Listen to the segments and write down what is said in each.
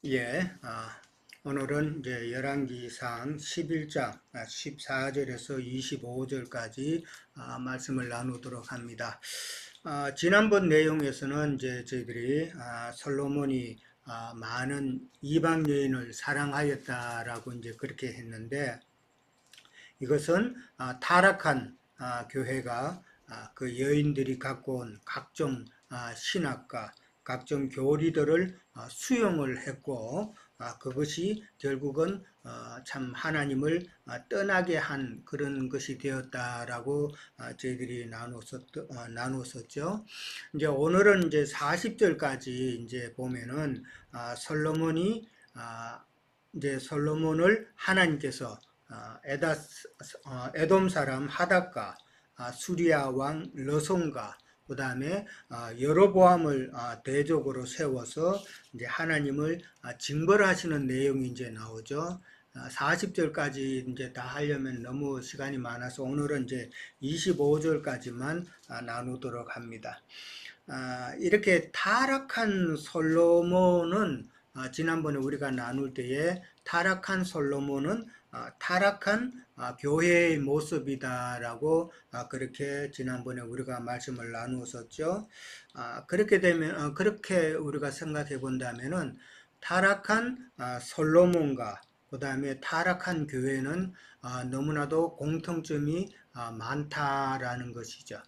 예, 오늘은 이제 열왕기상 11장 14절에서 25절까지 말씀을 나누도록 합니다. 지난번 내용에서는 이제 저희들이 솔로몬이 많은 이방 여인을 사랑하였다라고 이제 그렇게 했는데 이것은 타락한 교회가 그 여인들이 갖고 온 각종 신학과 각종 교리들을 수용을 했고 그것이 결국은 참 하나님을 떠나게 한 그런 것이 되었다라고 저희들이 나눴었죠. 이제 오늘은 이제 40절까지 이제 보면은 솔로몬이 이제 솔로몬을 하나님께서 에돔 사람 하닷과 수리아 왕 르손과 그 다음에 여로보암을 대적으로 세워서 이제 하나님을 징벌하시는 내용이 이제 나오죠. 40절까지 이제 다 하려면 너무 시간이 많아서 오늘은 이제 25절까지만 나누도록 합니다. 이렇게 타락한 솔로몬은 지난번에 우리가 나눌 때에 타락한 솔로몬은 타락한 교회의 모습이다라고 그렇게 지난번에 우리가 말씀을 나누었었죠. 그렇게 되면 그렇게 우리가 생각해 본다면은 타락한 솔로몬과 그 다음에 타락한 교회는 너무나도 공통점이 많다라는 것이죠.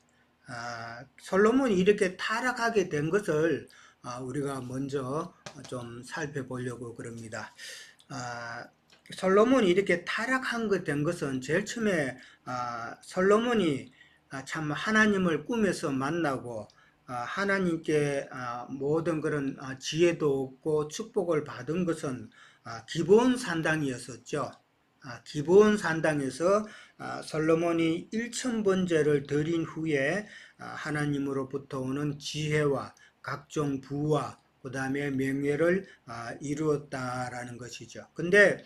솔로몬이 이렇게 타락하게 된 것을 우리가 먼저 좀 살펴보려고 그럽니다. 솔로몬이 이렇게 타락한 것 된 것은 제일 처음에 솔로몬이 참 하나님을 꿈에서 만나고 하나님께 모든 그런 지혜도 얻고 축복을 받은 것은 기브온 산당이었었죠. 기브온 산당에서 솔로몬이 1000번제를 드린 후에 하나님으로부터 오는 지혜와 각종 부와 그 다음에 명예를 이루었다라는 것이죠. 근데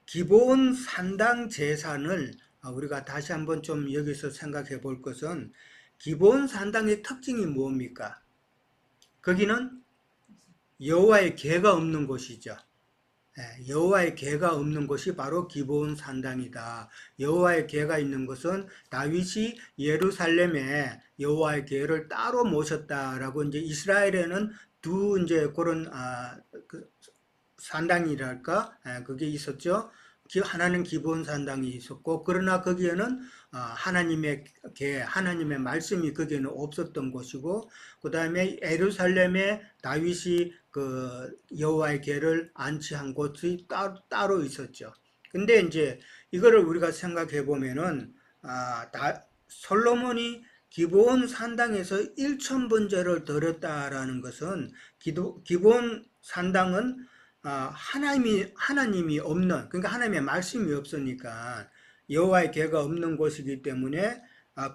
기본 산당 제산을 우리가 다시 한번 좀 여기서 생각해 볼 것은 기본 산당의 특징이 뭡니까? 거기는 여호와의 궤가 없는 곳이죠. 여호와의 궤가 없는 곳이 바로 기브온 산당이다. 여호와의 궤가 있는 것은 다윗이 예루살렘에 여호와의 궤를 따로 모셨다라고 이제 이스라엘에는 두 이제 그런 그 산당이랄까 그게 있었죠. 하나는 기본 산당이 있었고 그러나 거기에는 하나님의 계 하나님의 말씀이 거기에는 없었던 곳이고 그 다음에 예루살렘에 다윗이 그 여호와의 궤를 안치한 곳이 따로 있었죠. 근데 이제 이거를 우리가 생각해 보면은 솔로몬이 기본 산당에서 1000번제를 드렸다라는 것은 기본 산당은 하나님이 없는, 그러니까 하나님의 말씀이 없으니까 여호와의 궤가 없는 곳이기 때문에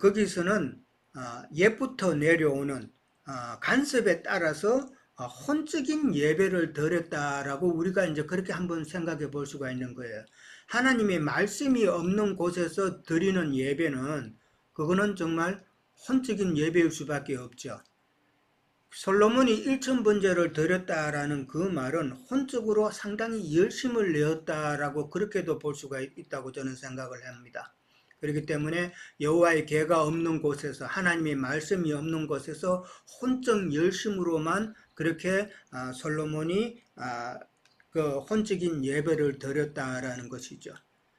거기서는 옛부터 내려오는 간섭에 따라서 혼적인 예배를 드렸다라고 우리가 이제 그렇게 한번 생각해 볼 수가 있는 거예요. 하나님의 말씀이 없는 곳에서 드리는 예배는 그거는 정말 혼적인 예배일 수밖에 없죠. 솔로몬이 1000번제를 드렸다라는 그 말은 혼적으로 상당히 열심을 내었다라고 그렇게도 볼 수가 있다고 저는 생각을 합니다. 그렇기 때문에 여호와의 궤가 없는 곳에서 하나님의 말씀이 없는 곳에서 혼적 열심으로만 그렇게 솔로몬이 그 혼적인 예배를 드렸다라는 것이죠.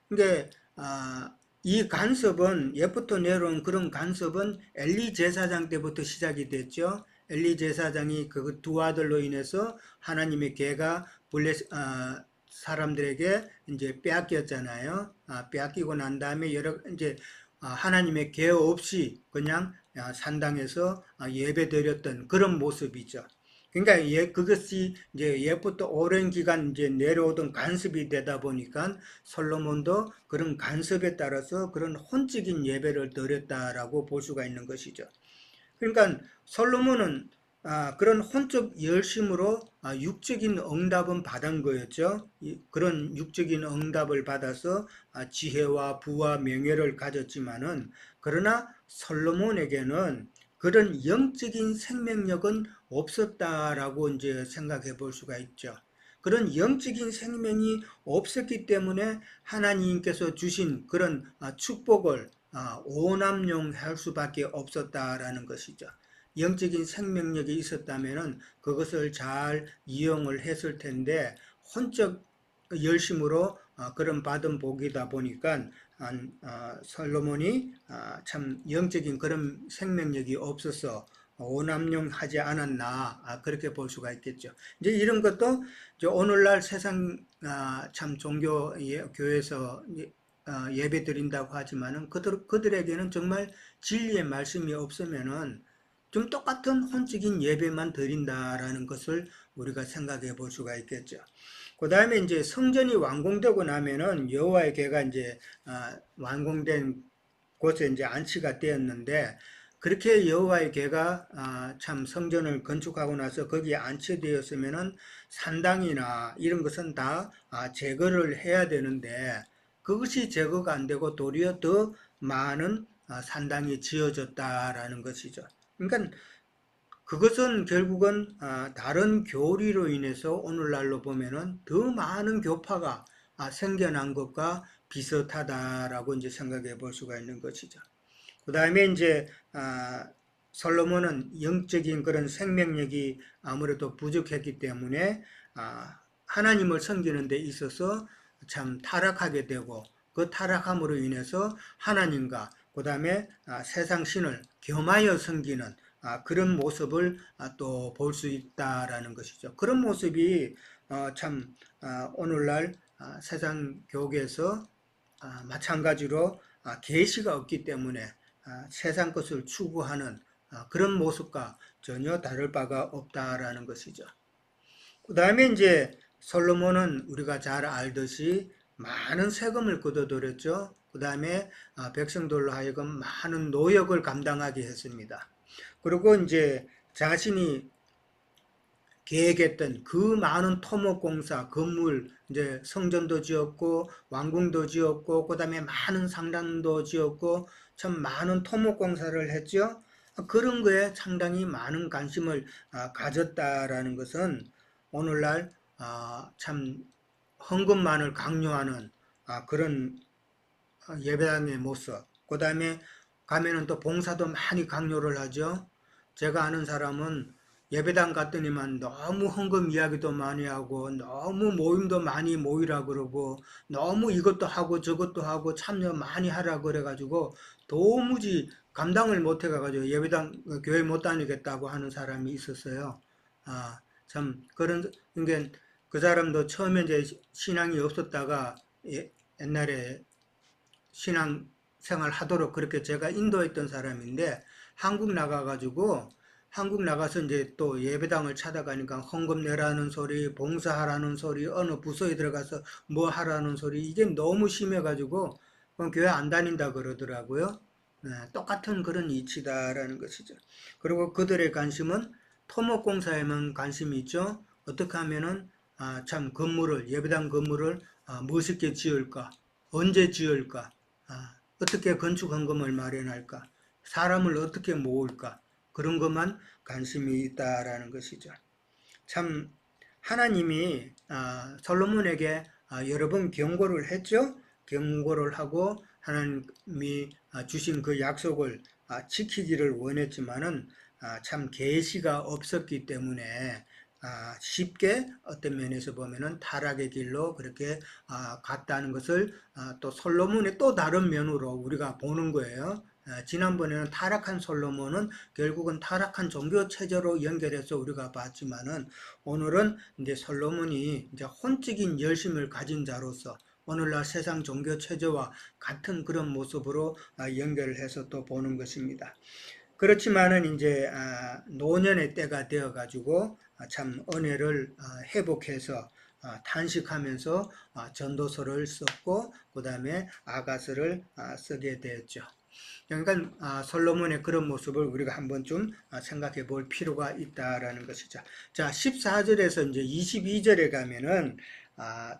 그러니까 이 간섭은 옛부터 내려온 그런 간섭은 엘리 제사장 때부터 시작이 됐죠. 엘리 제사장이 그 두 아들로 인해서 하나님의 궤가 사람들에게 이제 빼앗겼잖아요. 빼앗기고 난 다음에 이제 하나님의 궤 없이 그냥 산당에서 예배드렸던 그런 모습이죠. 그러니까 그것이 이제 옛부터 오랜 기간 이제 내려오던 간섭이 되다 보니까 솔로몬도 그런 간섭에 따라서 그런 혼적인 예배를 드렸다라고 볼 수가 있는 것이죠. 그러니까 솔로몬은 그런 혼적 열심으로 육적인 응답은 받은 거였죠. 그런 육적인 응답을 받아서 지혜와 부와 명예를 가졌지만은 그러나 솔로몬에게는 그런 영적인 생명력은 없었다라고 이제 생각해 볼 수가 있죠. 그런 영적인 생명이 없었기 때문에 하나님께서 주신 그런 축복을 오남용할 수밖에 없었다라는 것이죠. 영적인 생명력이 있었다면 그것을 잘 이용을 했을 텐데 혼적 열심으로 그런 받은 복이다 보니까 솔로몬이 참 영적인 그런 생명력이 없어서 오남용하지 않았나 그렇게 볼 수가 있겠죠. 이제 이런 것도 이제 오늘날 세상 참 종교 교회에서 예배 드린다고 하지만은 그들에게는 정말 진리의 말씀이 없으면은 좀 똑같은 혼적인 예배만 드린다라는 것을 우리가 생각해 볼 수가 있겠죠. 그 다음에 이제 성전이 완공되고 나면은 여호와의 궤가 이제 완공된 곳에 이제 안치가 되었는데 그렇게 여호와의 궤가 참 성전을 건축하고 나서 거기에 안치되었으면은 산당이나 이런 것은 다 제거를 해야 되는데 그것이 제거가 안 되고 도리어 더 많은 산당이 지어졌다라는 것이죠. 그러니까 그것은 결국은 다른 교리로 인해서 오늘날로 보면은 더 많은 교파가 생겨난 것과 비슷하다라고 이제 생각해 볼 수가 있는 것이죠. 그 다음에 이제 솔로몬은 영적인 그런 생명력이 아무래도 부족했기 때문에 하나님을 섬기는 데 있어서 참 타락하게 되고 그 타락함으로 인해서 하나님과 그 다음에 세상 신을 겸하여 섬기는 그런 모습을 또 볼 수 있다라는 것이죠. 그런 모습이 참 오늘날 세상 교계에서 마찬가지로 계시가 없기 때문에 세상 것을 추구하는 그런 모습과 전혀 다를 바가 없다라는 것이죠. 그 다음에 이제 솔로몬은 우리가 잘 알듯이 많은 세금을 걷어들였죠. 그 다음에 백성들로 하여금 많은 노역을 감당하게 했습니다. 그리고 이제 자신이 계획했던 그 많은 토목공사, 건물, 이제 성전도 지었고, 왕궁도 지었고, 그 다음에 많은 상당도 지었고, 참 많은 토목공사를 했죠. 그런 거에 상당히 많은 관심을 가졌다라는 것은 오늘날 참 헌금만을 강요하는 그런 예배당의 모습, 그 다음에 가면은 또 봉사도 많이 강요를 하죠. 제가 아는 사람은 예배당 갔더니만 너무 헌금 이야기도 많이 하고 너무 모임도 많이 모이라 그러고 너무 이것도 하고 저것도 하고 참여 많이 하라 그래가지고 도무지 감당을 못 해가지고 예배당 교회 못 다니겠다고 하는 사람이 있었어요. 참 그런 그러니까 그 사람도 처음에 이제 신앙이 없었다가 옛날에 신앙 생활 하도록 그렇게 제가 인도했던 사람인데 한국 나가서 이제 또 예배당을 찾아가니까 헌금 내라는 소리, 봉사하라는 소리, 어느 부서에 들어가서 뭐 하라는 소리 이게 너무 심해가지고 교회 안 다닌다 그러더라고요. 네, 똑같은 그런 이치다라는 것이죠. 그리고 그들의 관심은 토목공사에만 관심이 있죠. 어떻게 하면은 참 건물을 예배당 건물을 멋있게 지을까, 언제 지을까, 어떻게 건축 헌금을 마련할까, 사람을 어떻게 모을까, 그런 것만 관심이 있다라는 것이죠. 참 하나님이 솔로몬에게 여러 번 경고를 했죠. 경고를 하고 하나님이 주신 그 약속을 지키기를 원했지만은 참 계시가 없었기 때문에 쉽게 어떤 면에서 보면은 타락의 길로 그렇게 갔다는 것을 또 솔로몬의 또 다른 면으로 우리가 보는 거예요. 지난번에는 타락한 솔로몬은 결국은 타락한 종교 체제로 연결해서 우리가 봤지만은 오늘은 이제 솔로몬이 이제 혼적인 열심을 가진 자로서 오늘날 세상 종교 체제와 같은 그런 모습으로 연결을 해서 또 보는 것입니다. 그렇지만은 이제 노년의 때가 되어 가지고 참 은혜를 회복해서 탄식하면서 전도서를 썼고 그 다음에 아가서를 쓰게 되었죠. 그러니까 솔로몬의 그런 모습을 우리가 한번 좀 생각해 볼 필요가 있다라는 것이죠. 자, 14절에서 이제 22절에 가면은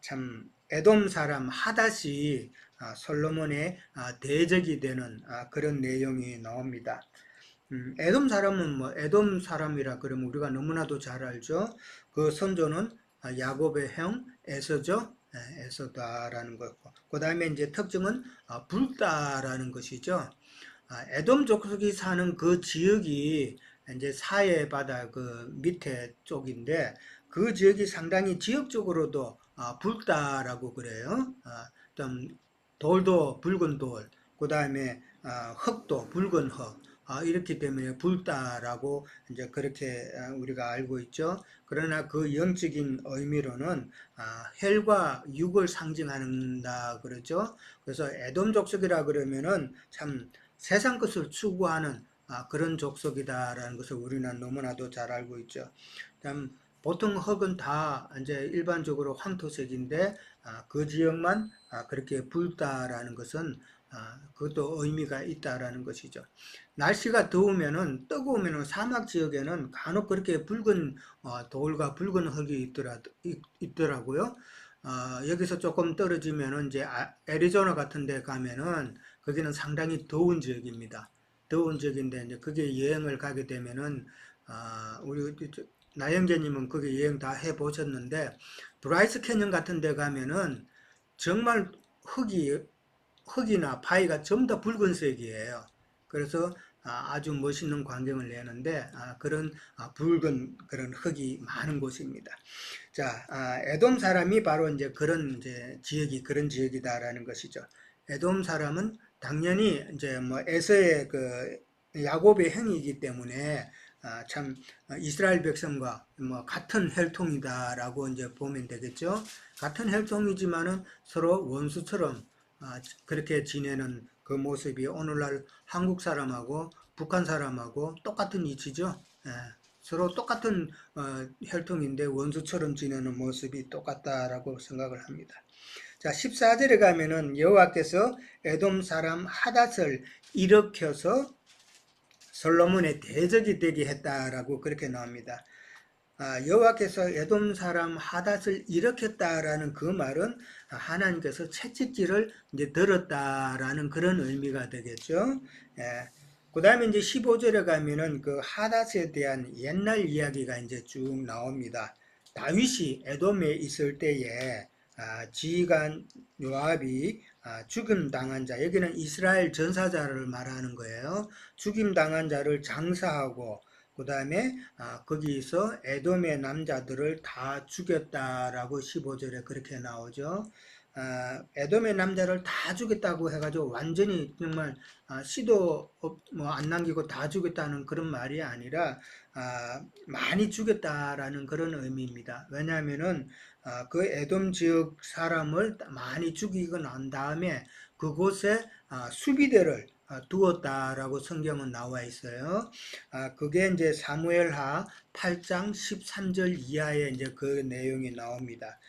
참 에돔 사람 하닷이 솔로몬의 대적이 되는 그런 내용이 나옵니다. 에돔 사람은 뭐 에돔 사람이라 그러면 우리가 너무나도 잘 알죠. 그 선조는 야곱의 형 에서죠. 에서다라는 거고. 그 다음에 이제 특징은 불다라는 것이죠. 에돔 족속이 사는 그 지역이 이제 사해 바다 그 밑에 쪽인데 그 지역이 상당히 지역적으로도 붉다라고 그래요. 좀 돌도 붉은 돌, 그 다음에 흙도 붉은 흙. 이렇기 때문에 붉다라고 이제 그렇게 우리가 알고 있죠. 그러나 그 영적인 의미로는 헬과 육을 상징한다 그러죠. 그래서 에돔 족속이라 그러면은 참 세상 것을 추구하는 그런 족속이다라는 것을 우리는 너무나도 잘 알고 있죠. 참 보통 흙은 다 이제 일반적으로 황토색인데 그 지역만 그렇게 붉다라는 것은 그것도 의미가 있다라는 것이죠. 날씨가 더우면은 뜨거우면은 사막 지역에는 간혹 그렇게 붉은 돌과 붉은 흙이 있더라고요. 여기서 조금 떨어지면은 이제 애리조나 같은 데 가면은 거기는 상당히 더운 지역입니다. 더운 지역인데 이제 그게 여행을 가게 되면은 우리 나영재님은 거기 여행 다 해보셨는데 브라이스 캐년 같은 데 가면은 정말 흙이나 바위가 전부 다 붉은색이에요. 그래서 아주 멋있는 광경을 내는데 그런 붉은 그런 흙이 많은 곳입니다. 자, 에돔 사람이 바로 이제 그런 이제 지역이 그런 지역이다라는 것이죠. 에돔 사람은 당연히 이제 뭐 에서의 그 야곱의 형이기 때문에 참 이스라엘 백성과 뭐 같은 혈통이다라고 이제 보면 되겠죠. 같은 혈통이지만은 서로 원수처럼 그렇게 지내는 그 모습이 오늘날 한국 사람하고 북한 사람하고 똑같은 이치죠. 서로 똑같은 혈통인데 원수처럼 지내는 모습이 똑같다라고 생각을 합니다. 자, 14절에 가면은 여호와께서 에돔 사람 하닷을 일으켜서 솔로몬의 대적이 되게 했다라고 그렇게 나옵니다. 여호와께서 에돔 사람 하닷을 일으켰다라는 그 말은 하나님께서 채찍질을 이제 들었다라는 그런 의미가 되겠죠. 그 다음에 이제 15절에 가면은 그 하닷에 대한 옛날 이야기가 이제 쭉 나옵니다. 다윗이 에돔에 있을 때에 지휘관 요압이 죽임 당한 자, 여기는 이스라엘 전사자를 말하는 거예요. 죽임 당한 자를 장사하고 그 다음에 거기서 에돔의 남자들을 다 죽였다라고 15절에 그렇게 나오죠. 에돔의 남자를 다 죽였다고 해가지고 완전히 정말 씨도 뭐 안 남기고 다 죽였다는 그런 말이 아니라 많이 죽였다라는 그런 의미입니다. 왜냐하면은 그 에돔 지역 사람을 많이 죽이고 난 다음에 그곳에 수비대를 두었다라고 성경은 나와 있어요. 그게 이제 사무엘하 8장 13절 이하에 이제 그 내용이 나옵니다.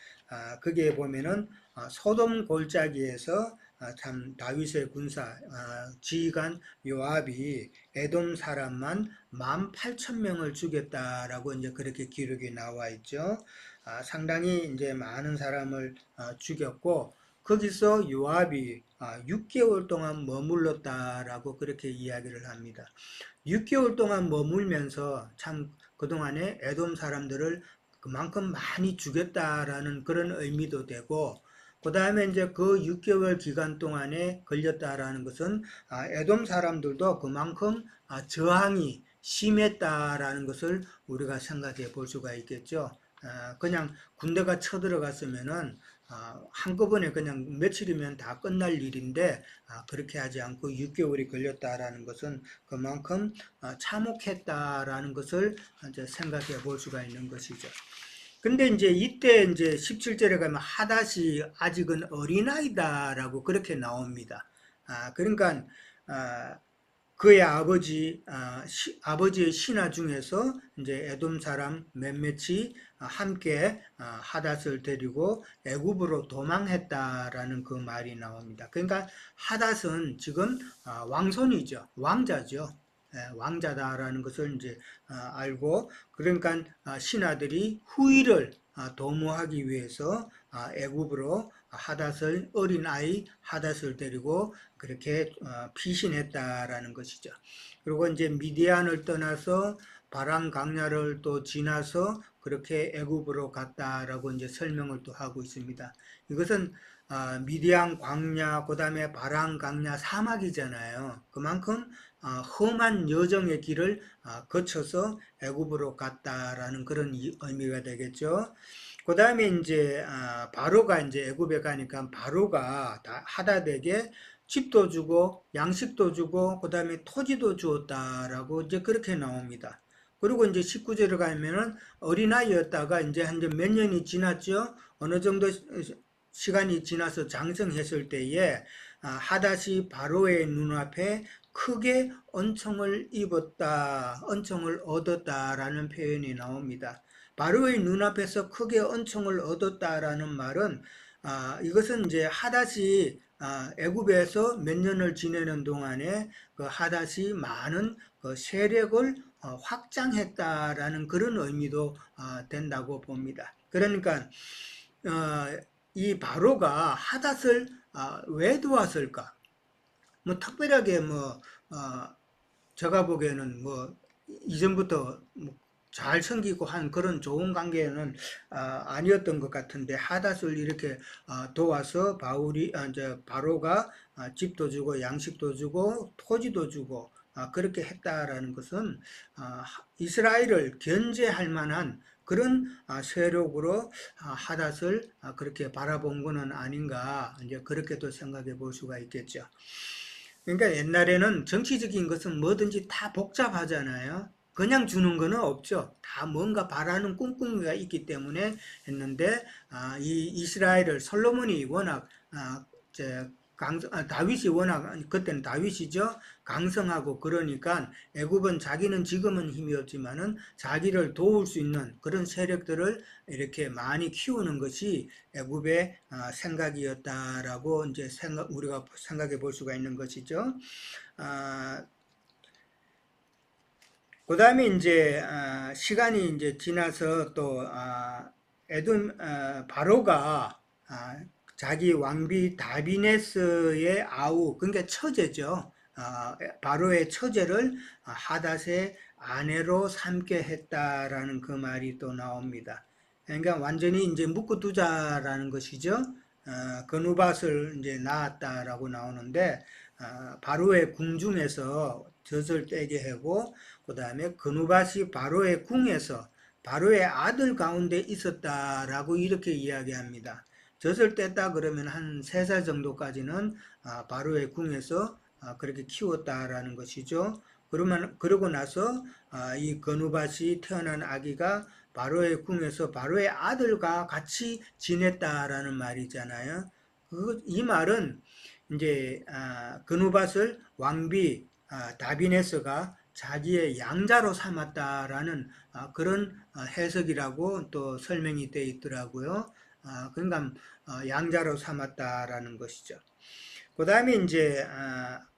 거기에 보면은 소돔 골짜기에서 참 다윗의 군사 지휘관 요압이 에돔 사람만 18,000명을 죽였다라고 이제 그렇게 기록이 나와 있죠. 상당히 이제 많은 사람을 죽였고 거기서 요압이 6개월 동안 머물렀다라고 그렇게 이야기를 합니다. 6개월 동안 머물면서 참 그동안에 에돔 사람들을 그만큼 많이 죽였다라는 그런 의미도 되고 그 다음에 이제 그 6개월 기간 동안에 걸렸다라는 것은 에돔 사람들도 그만큼 저항이 심했다라는 것을 우리가 생각해 볼 수가 있겠죠. 그냥 군대가 쳐들어갔으면은 한꺼번에 그냥 며칠이면 다 끝날 일인데 그렇게 하지 않고 6개월이 걸렸다라는 것은 그만큼 참혹했다라는 것을 이제 생각해 볼 수가 있는 것이죠. 근데 이제 이때 이제 17절에 가면 하닷이 아직은 어린아이다라고 그렇게 나옵니다. 그러니까 그의 아버지의 신하 중에서 이제 에돔 사람 몇몇이 함께 하닷을 데리고 애굽으로 도망했다라는 그 말이 나옵니다. 그러니까 하닷은 지금 왕손이죠, 왕자죠. 왕자다라는 것을 이제 알고 그러니까 신하들이 후위를 도모하기 위해서 애굽으로 하닷을 어린 아이 하닷을 데리고 그렇게 피신했다라는 것이죠. 그리고 이제 미디안을 떠나서 바람 강야를 또 지나서 그렇게 애굽으로 갔다라고 이제 설명을 또 하고 있습니다. 이것은 미디안 광야, 그 다음에 바람 강야 사막이잖아요. 그만큼 험한 여정의 길을 거쳐서 애굽으로 갔다라는 그런 의미가 되겠죠. 그 다음에 이제 바로가 이제 애굽에 가니까 바로가 하닷에게 집도 주고 양식도 주고 그 다음에 토지도 주었다라고 이제 그렇게 나옵니다. 그리고 이제 19절에 가면은 어린아이였다가 이제 한 몇 년이 지났죠. 어느 정도 시간이 지나서 장성했을 때에 하닷이 바로의 눈앞에 크게恩寵을 입었다,恩寵을 얻었다라는 표현이 나옵니다. 바로의 눈앞에서 크게恩寵을 얻었다라는 말은 이것은 이제 하닷이 애굽에서 몇 년을 지내는 동안에 그 하닷이 많은 그 세력을 확장했다라는 그런 의미도 된다고 봅니다. 그러니까 이 바로가 하닷을 왜 도왔을까? 뭐 특별하게 제가 보기에는 뭐 이전부터 잘 섬기고 한 그런 좋은 관계는 아니었던 것 같은데 하닷을 이렇게 도와서 바로가 집도 주고 양식도 주고 토지도 주고 그렇게 했다라는 것은 이스라엘을 견제할 만한 그런 세력으로 하닷을 그렇게 바라본 것은 아닌가 이제 그렇게도 생각해 볼 수가 있겠죠. 그러니까 옛날에는 정치적인 것은 뭐든지 다 복잡하잖아요. 그냥 주는 거는 없죠. 다 뭔가 바라는 꿍꿍이가 있기 때문에 했는데 이 이스라엘을 솔로몬이 워낙 다윗이 워낙 그때는 다윗이죠. 강성하고 그러니까 애굽은 자기는 지금은 힘이 없지만은 자기를 도울 수 있는 그런 세력들을 이렇게 많이 키우는 것이 애굽의 생각이었다라고 이제 우리가 생각해 볼 수가 있는 것이죠. 그 다음에 이제 시간이 이제 지나서 또 바로가 자기 왕비 다비네스의 아우, 그러니까 처제죠. 바로의 처제를 하닷의 아내로 삼게 했다라는 그 말이 또 나옵니다. 그러니까 완전히 이제 묶어두자라는 것이죠. 그누밧을 이제 낳았다라고 나오는데 바로의 궁중에서 젖을 떼게 하고 그 다음에 그누밧이 바로의 궁에서 바로의 아들 가운데 있었다라고 이렇게 이야기합니다. 젖을 뗐다 그러면 한 3살 정도까지는 바로의 궁에서 그렇게 키웠다라는 것이죠. 그러고 나서 이 그누밧이 태어난 아기가 바로의 궁에서 바로의 아들과 같이 지냈다라는 말이잖아요. 이 말은 이제 그누밧을 왕비 다비네스가 자기의 양자로 삼았다라는 그런 해석이라고 또 설명이 되어 있더라고요. 그러니까 양자로 삼았다라는 것이죠. 그 다음에 이제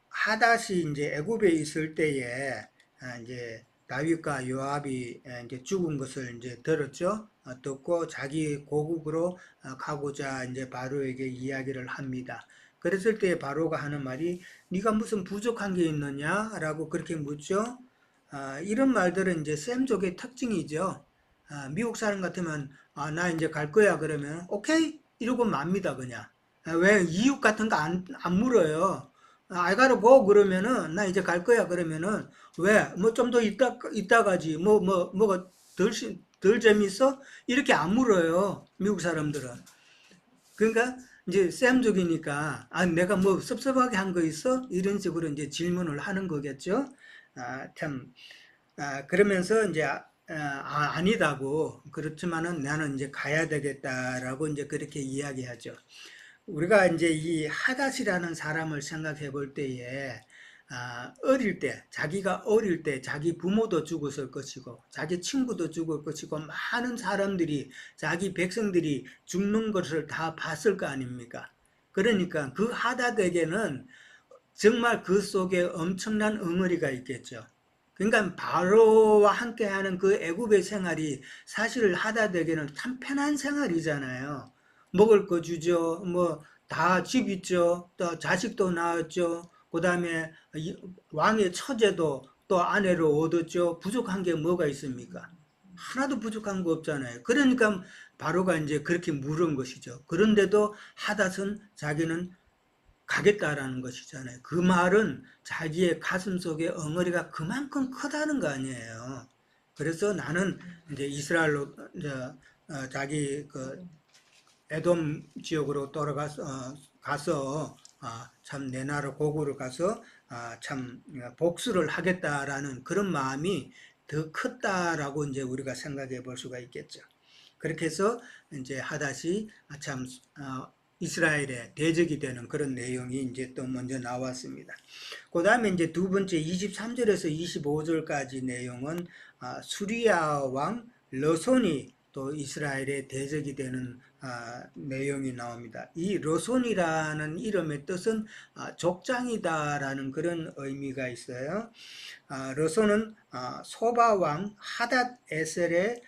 하닷이 이제 애굽에 있을 때에 이제 다윗과 요압이 이제 죽은 것을 이제 들었죠. 듣고 자기 고국으로 가고자 이제 바로에게 이야기를 합니다. 그랬을 때 바로가 하는 말이 네가 무슨 부족한 게 있느냐라고 그렇게 묻죠. 이런 말들은 이제 셈족의 특징이죠. 미국 사람 같으면 나 이제 갈 거야 그러면 오케이 이러고 맙니다 그냥. 왜 이유 같은 거 안 물어요. I gotta go 그러면은 나 이제 갈 거야 그러면은 왜 뭐 좀 더 이따 가지 뭐가 덜 재밌어 이렇게 안 물어요 미국 사람들은. 그러니까 이제 쌤족이니까 내가 뭐 섭섭하게 한 거 있어 이런 식으로 이제 질문을 하는 거겠죠. 참 그러면서 이제 아니다고 그렇지만은 나는 이제 가야 되겠다라고 이제 그렇게 이야기하죠. 우리가 이제 이 하닷이라는 사람을 생각해 볼 때에 어릴 때 자기가 어릴 때 자기 부모도 죽었을 것이고 자기 친구도 죽을 것이고 많은 사람들이 자기 백성들이 죽는 것을 다 봤을 거 아닙니까? 그러니까 그 하닷에게는 정말 그 속에 엄청난 응어리가 있겠죠. 그러니까 바로와 함께하는 그 애굽의 생활이 사실 하다되게는 참 편한 생활이잖아요. 먹을 거 주죠. 뭐 다 집 있죠. 또 자식도 낳았죠. 그다음에 왕의 처제도 또 아내를 얻었죠. 부족한 게 뭐가 있습니까? 하나도 부족한 거 없잖아요. 그러니까 바로가 이제 그렇게 물은 것이죠. 그런데도 하닷은 자기는 가겠다라는 것이잖아요. 그 말은 자기의 가슴 속에 엉어리가 그만큼 크다는 거 아니에요. 그래서 나는 이제 이스라엘로 이제 자기 그 에돔 지역으로 돌아가서 가서 참 내 나라 고국을 가서 참 복수를 하겠다라는 그런 마음이 더 컸다라고 이제 우리가 생각해 볼 수가 있겠죠. 그렇게 해서 이제 하닷이 참 이스라엘의 대적이 되는 그런 내용이 이제 또 먼저 나왔습니다. 그 다음에 이제 두 번째 23절에서 25절까지 내용은 수리아 왕 러손이 또 이스라엘의 대적이 되는 내용이 나옵니다. 이 러손이라는 이름의 뜻은 족장이다라는 그런 의미가 있어요. 러손은 소바 왕 하닷 에셀의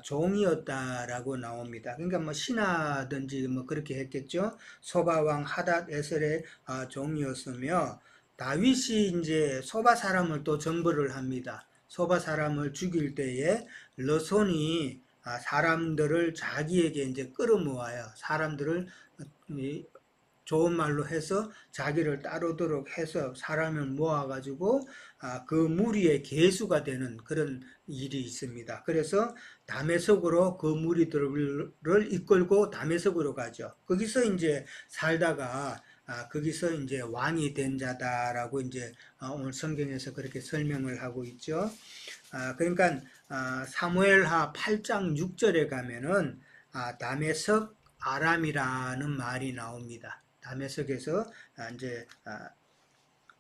종이었다라고 나옵니다. 그러니까 뭐 신하든지 뭐 그렇게 했겠죠. 소바 왕 하닷 에셀의 종이었으며 다윗이 이제 소바 사람을 또 정벌을 합니다. 소바 사람을 죽일 때에 러손이 사람들을 자기에게 이제 끌어모아요. 사람들을 좋은 말로 해서 자기를 따르도록 해서 사람을 모아가지고 그 무리의 계수가 되는 그런 일이 있습니다. 그래서 다메섹으로 그 무리들을 이끌고 다메섹으로 가죠. 거기서 이제 살다가 거기서 이제 왕이 된 자다라고 이제 오늘 성경에서 그렇게 설명을 하고 있죠. 그러니까 사무엘하 8장 6절에 가면은 다메섹 아람이라는 말이 나옵니다. 다메섹에서 이제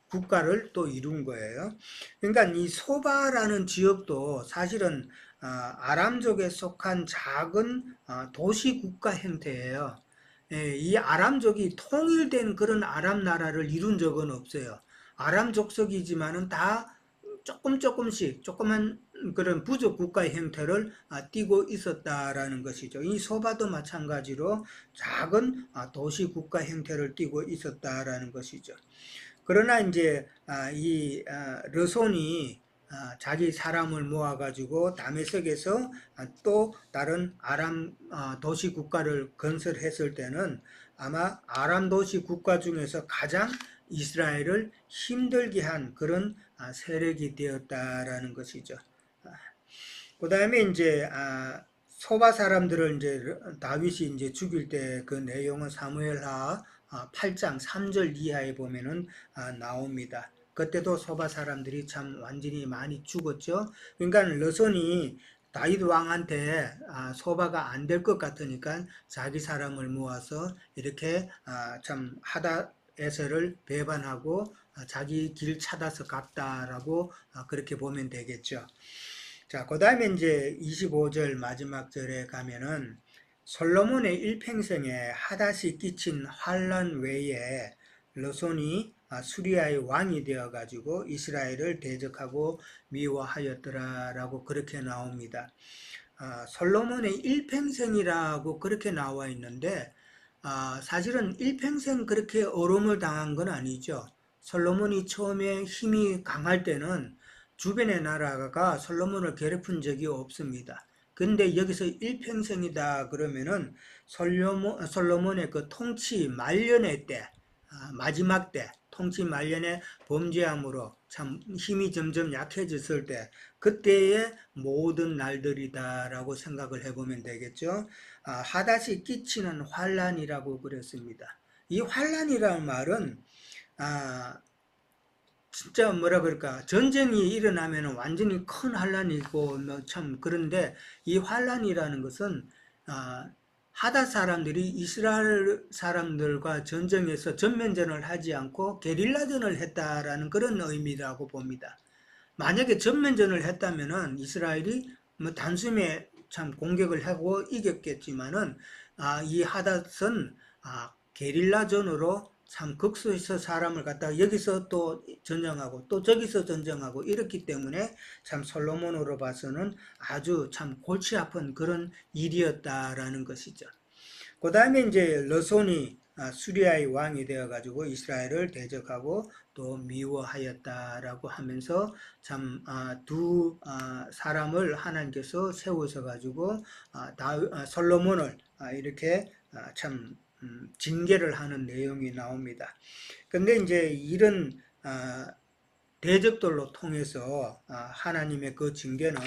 국가를 또 이룬 거예요. 그러니까 이 소바라는 지역도 사실은 아람족에 속한 작은 도시 국가 형태예요. 이 아람족이 통일된 그런 아람 나라를 이룬 적은 없어요. 아람 족속이지만은 다 조금씩 조그만 그런 부족 국가 형태를 띠고 있었다라는 것이죠. 이 소바도 마찬가지로 작은 도시 국가 형태를 띠고 있었다라는 것이죠. 그러나 이제 이 르손이 자기 사람을 모아가지고 다메섹에서 또 다른 아람 도시 국가를 건설했을 때는 아마 아람 도시 국가 중에서 가장 이스라엘을 힘들게 한 그런 세력이 되었다라는 것이죠. 그 다음에 이제 소바 사람들을 이제 다윗이 이제 죽일 때 그 내용은 사무엘하 8장 3절 이하에 보면은 나옵니다. 그때도 소바 사람들이 참 완전히 많이 죽었죠. 그러니까 르손이 다윗 왕한테 소바가 안 될 것 같으니까 자기 사람을 모아서 이렇게 참 하닷에서를 배반하고 자기 길 찾아서 갔다라고 그렇게 보면 되겠죠. 자, 그 다음에 이제 25절 마지막 절에 가면은 솔로몬의 일평생에 하닷이 끼친 환란 외에 르손이 수리아의 왕이 되어 가지고 이스라엘을 대적하고 미워하였더라라고 그렇게 나옵니다. 솔로몬의 일평생이라고 그렇게 나와 있는데 사실은 일평생 그렇게 어려움을 당한 건 아니죠. 솔로몬이 처음에 힘이 강할 때는 주변의 나라가 솔로몬을 괴롭힌 적이 없습니다. 근데 여기서 일평생이다 그러면은 솔로몬의 그 통치 말년의 때, 마지막 때, 통치 말년에 범죄함으로 참 힘이 점점 약해졌을 때, 그때의 모든 날들이다라고 생각을 해보면 되겠죠. 하닷이 끼치는 환란이라고 그랬습니다. 이 환란이라는 말은 진짜 뭐라 그럴까 전쟁이 일어나면 완전히 큰 환란이고 참 그런데 이 환란이라는 것은 하닷 사람들이 이스라엘 사람들과 전쟁에서 전면전을 하지 않고 게릴라전을 했다라는 그런 의미라고 봅니다. 만약에 전면전을 했다면은 이스라엘이 뭐 단숨에 참 공격을 하고 이겼겠지만은 이 하닷은 게릴라전으로 참 극소에서 사람을 갖다가 여기서 또 전쟁하고 또 저기서 전쟁하고 이렇기 때문에 참 솔로몬으로 봐서는 아주 참 골치 아픈 그런 일이었다라는 것이죠. 그 다음에 이제 르손이 수리아의 왕이 되어가지고 이스라엘을 대적하고 또 미워하였다라고 하면서 참 두 사람을 하나님께서 세우셔 가지고 솔로몬을 이렇게 참 징계를 하는 내용이 나옵니다. 근데 이제 이런 대적들로 통해서 하나님의 그 징계는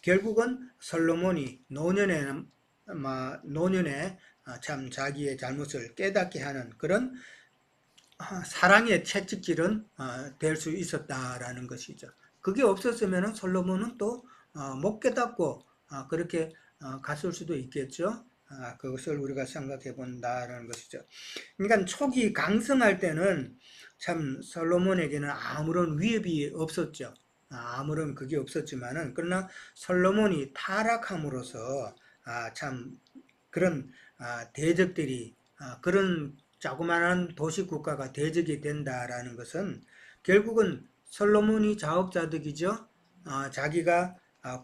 결국은 솔로몬이 노년에 참 자기의 잘못을 깨닫게 하는 그런 사랑의 채찍질은 될 수 있었다라는 것이죠. 그게 없었으면 솔로몬은 또 못 깨닫고 그렇게 갔을 수도 있겠죠. 그것을 우리가 생각해 본다라는 것이죠. 그러니까 촉이 강성할 때는 참 솔로몬에게는 아무런 위협이 없었죠. 아무런 그게 없었지만은 그러나 솔로몬이 타락함으로써 참 그런 대적들이 그런 자그마한 도시 국가가 대적이 된다라는 것은 결국은 솔로몬이 자업자득이죠. 자기가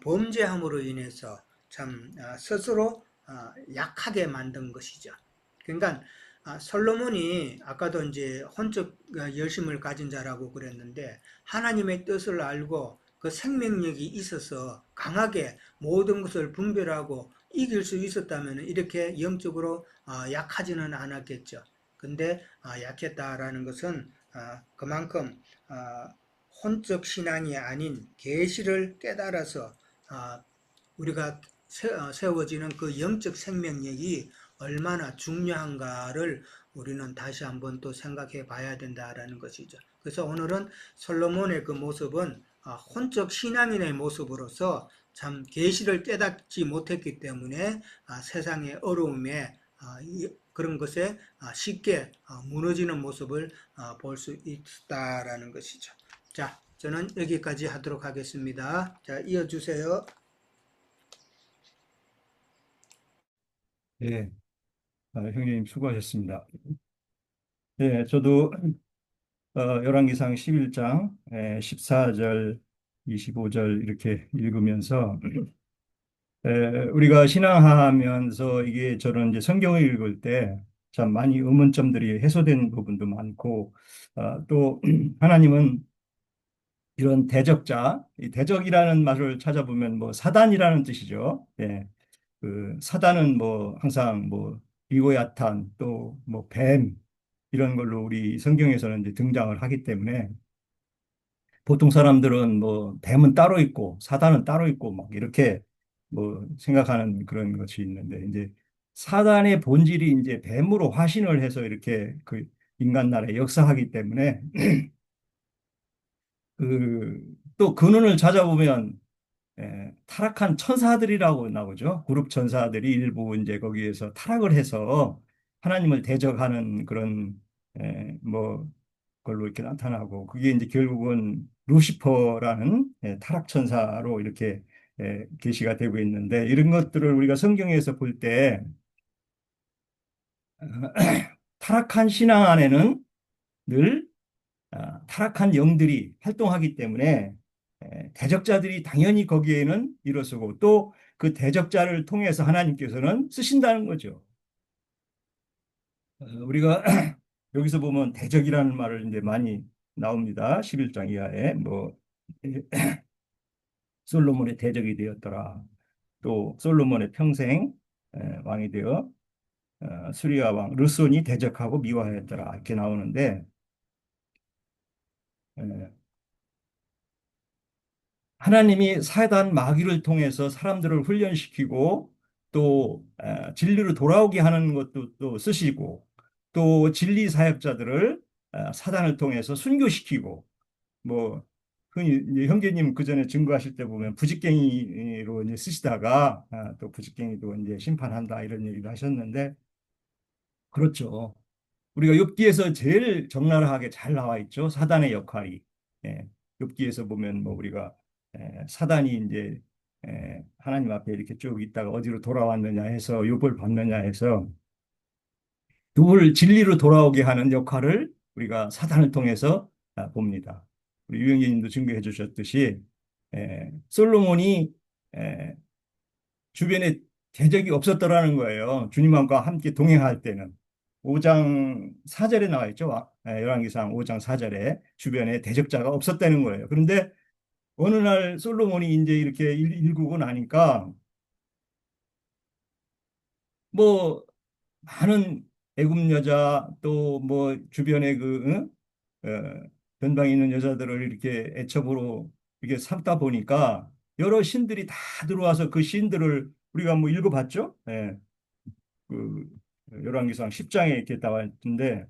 범죄함으로 인해서 참 스스로 약하게 만든 것이죠. 그러니까 솔로몬이 아까도 이제 혼적 열심을 가진 자라고 그랬는데 하나님의 뜻을 알고 그 생명력이 있어서 강하게 모든 것을 분별하고 이길 수 있었다면 이렇게 영적으로 약하지는 않았겠죠. 근데 약했다라는 것은 그만큼 혼적 신앙이 아닌 계시를 깨달아서 우리가 세워지는 그 영적 생명력이 얼마나 중요한가를 우리는 다시 한번 또 생각해 봐야 된다라는 것이죠. 그래서 오늘은 솔로몬의 그 모습은 혼적 신앙인의 모습으로서 참 계시를 깨닫지 못했기 때문에 세상의 어려움에 그런 것에 쉽게 무너지는 모습을 볼 수 있다라는 것이죠. 자, 저는 여기까지 하도록 하겠습니다. 자, 이어주세요. 네, 형님 수고하셨습니다. 네, 저도 열왕기상 11장 14절, 25절 이렇게 읽으면서 우리가 신앙하면서 이게 저는 이제 성경을 읽을 때 참 많이 의문점들이 해소된 부분도 많고 또 하나님은 이런 대적자, 이 대적이라는 말을 찾아보면 뭐 사단이라는 뜻이죠. 예. 그 사단은 뭐 항상 뭐 리오야탄 또 뭐 뱀 이런 걸로 우리 성경에서는 이제 등장을 하기 때문에 보통 사람들은 뭐 뱀은 따로 있고 사단은 따로 있고 막 이렇게 뭐 생각하는 그런 것이 있는데 이제 사단의 본질이 이제 뱀으로 화신을 해서 이렇게 그 인간 나라에 역사하기 때문에 그 또 근원을 찾아보면 타락한 천사들이라고 나오죠. 그룹 천사들이 일부 이제 거기에서 타락을 해서 하나님을 대적하는 그런 뭐 걸로 이렇게 나타나고 그게 이제 결국은 루시퍼라는 타락 천사로 이렇게 계시가 되고 있는데 이런 것들을 우리가 성경에서 볼 때 타락한 신앙 안에는 늘 타락한 영들이 활동하기 때문에 대적자들이 당연히 거기에는 일어서고 또 그 대적자를 통해서 하나님께서는 쓰신다는 거죠. 우리가 여기서 보면 대적이라는 말을 이제 많이 나옵니다. 11장 이하에 뭐 솔로몬의 대적이 되었더라. 또 솔로몬의 평생 왕이 되어 수리아 왕 르손이 대적하고 미워하였더라 이렇게 나오는데 에, 하나님이 사단 마귀를 통해서 사람들을 훈련시키고 또 진리로 돌아오게 하는 것도 또 쓰시고 또 진리 사역자들을 사단을 통해서 순교시키고 뭐 흔히 이제 형제님 그 전에 증거하실 때 보면 부직갱이로 이제 쓰시다가 또 부직갱이도 이제 심판한다 이런 얘기도 하셨는데 그렇죠. 우리가 욥기에서 제일 적나라하게 잘 나와 있죠. 사단의 역할이. 예. 욥기에서 보면 뭐 우리가 사단이 이제 하나님 앞에 이렇게 쭉 있다가 어디로 돌아왔느냐 해서 욥을 받느냐 해서 누굴 진리로 돌아오게 하는 역할을 우리가 사단을 통해서 봅니다. 우리 유영진님도 증거해 주셨듯이 솔로몬이 에, 주변에 대적이 없었더라는 거예요. 주님과 함께 동행할 때는. 5장 4절에 나와 있죠. 열왕기상 5장 4절에 주변에 대적자가 없었다는 거예요. 그런데 어느 날 솔로몬이 이제 이렇게 일구고 나니까 뭐 많은 애굽 여자 또 뭐 주변에 그 변방에 있는 여자들을 이렇게 애첩으로 이렇게 삼다 보니까 여러 신들이 다 들어와서 그 신들을 우리가 뭐 읽어봤죠? 예, 그 열왕기상 10장에 이렇게 나와 있는데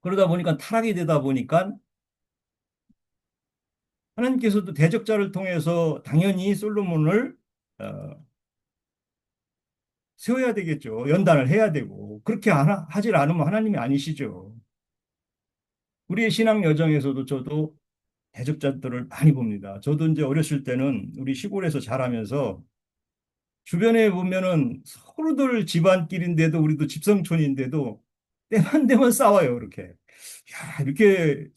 그러다 보니까 타락이 되다 보니까 하나님께서도 대적자를 통해서 당연히 솔로몬을 어, 세워야 되겠죠. 연단을 해야 되고 그렇게 하질 않으면 하나님이 아니시죠. 우리의 신앙 여정에서도 저도 대적자들을 많이 봅니다. 저도 이제 어렸을 때는 우리 시골에서 자라면서 주변에 보면은 서로들 집안끼리인데도 우리도 집성촌인데도 때만 되면 싸워요, 이렇게. 야, 이렇게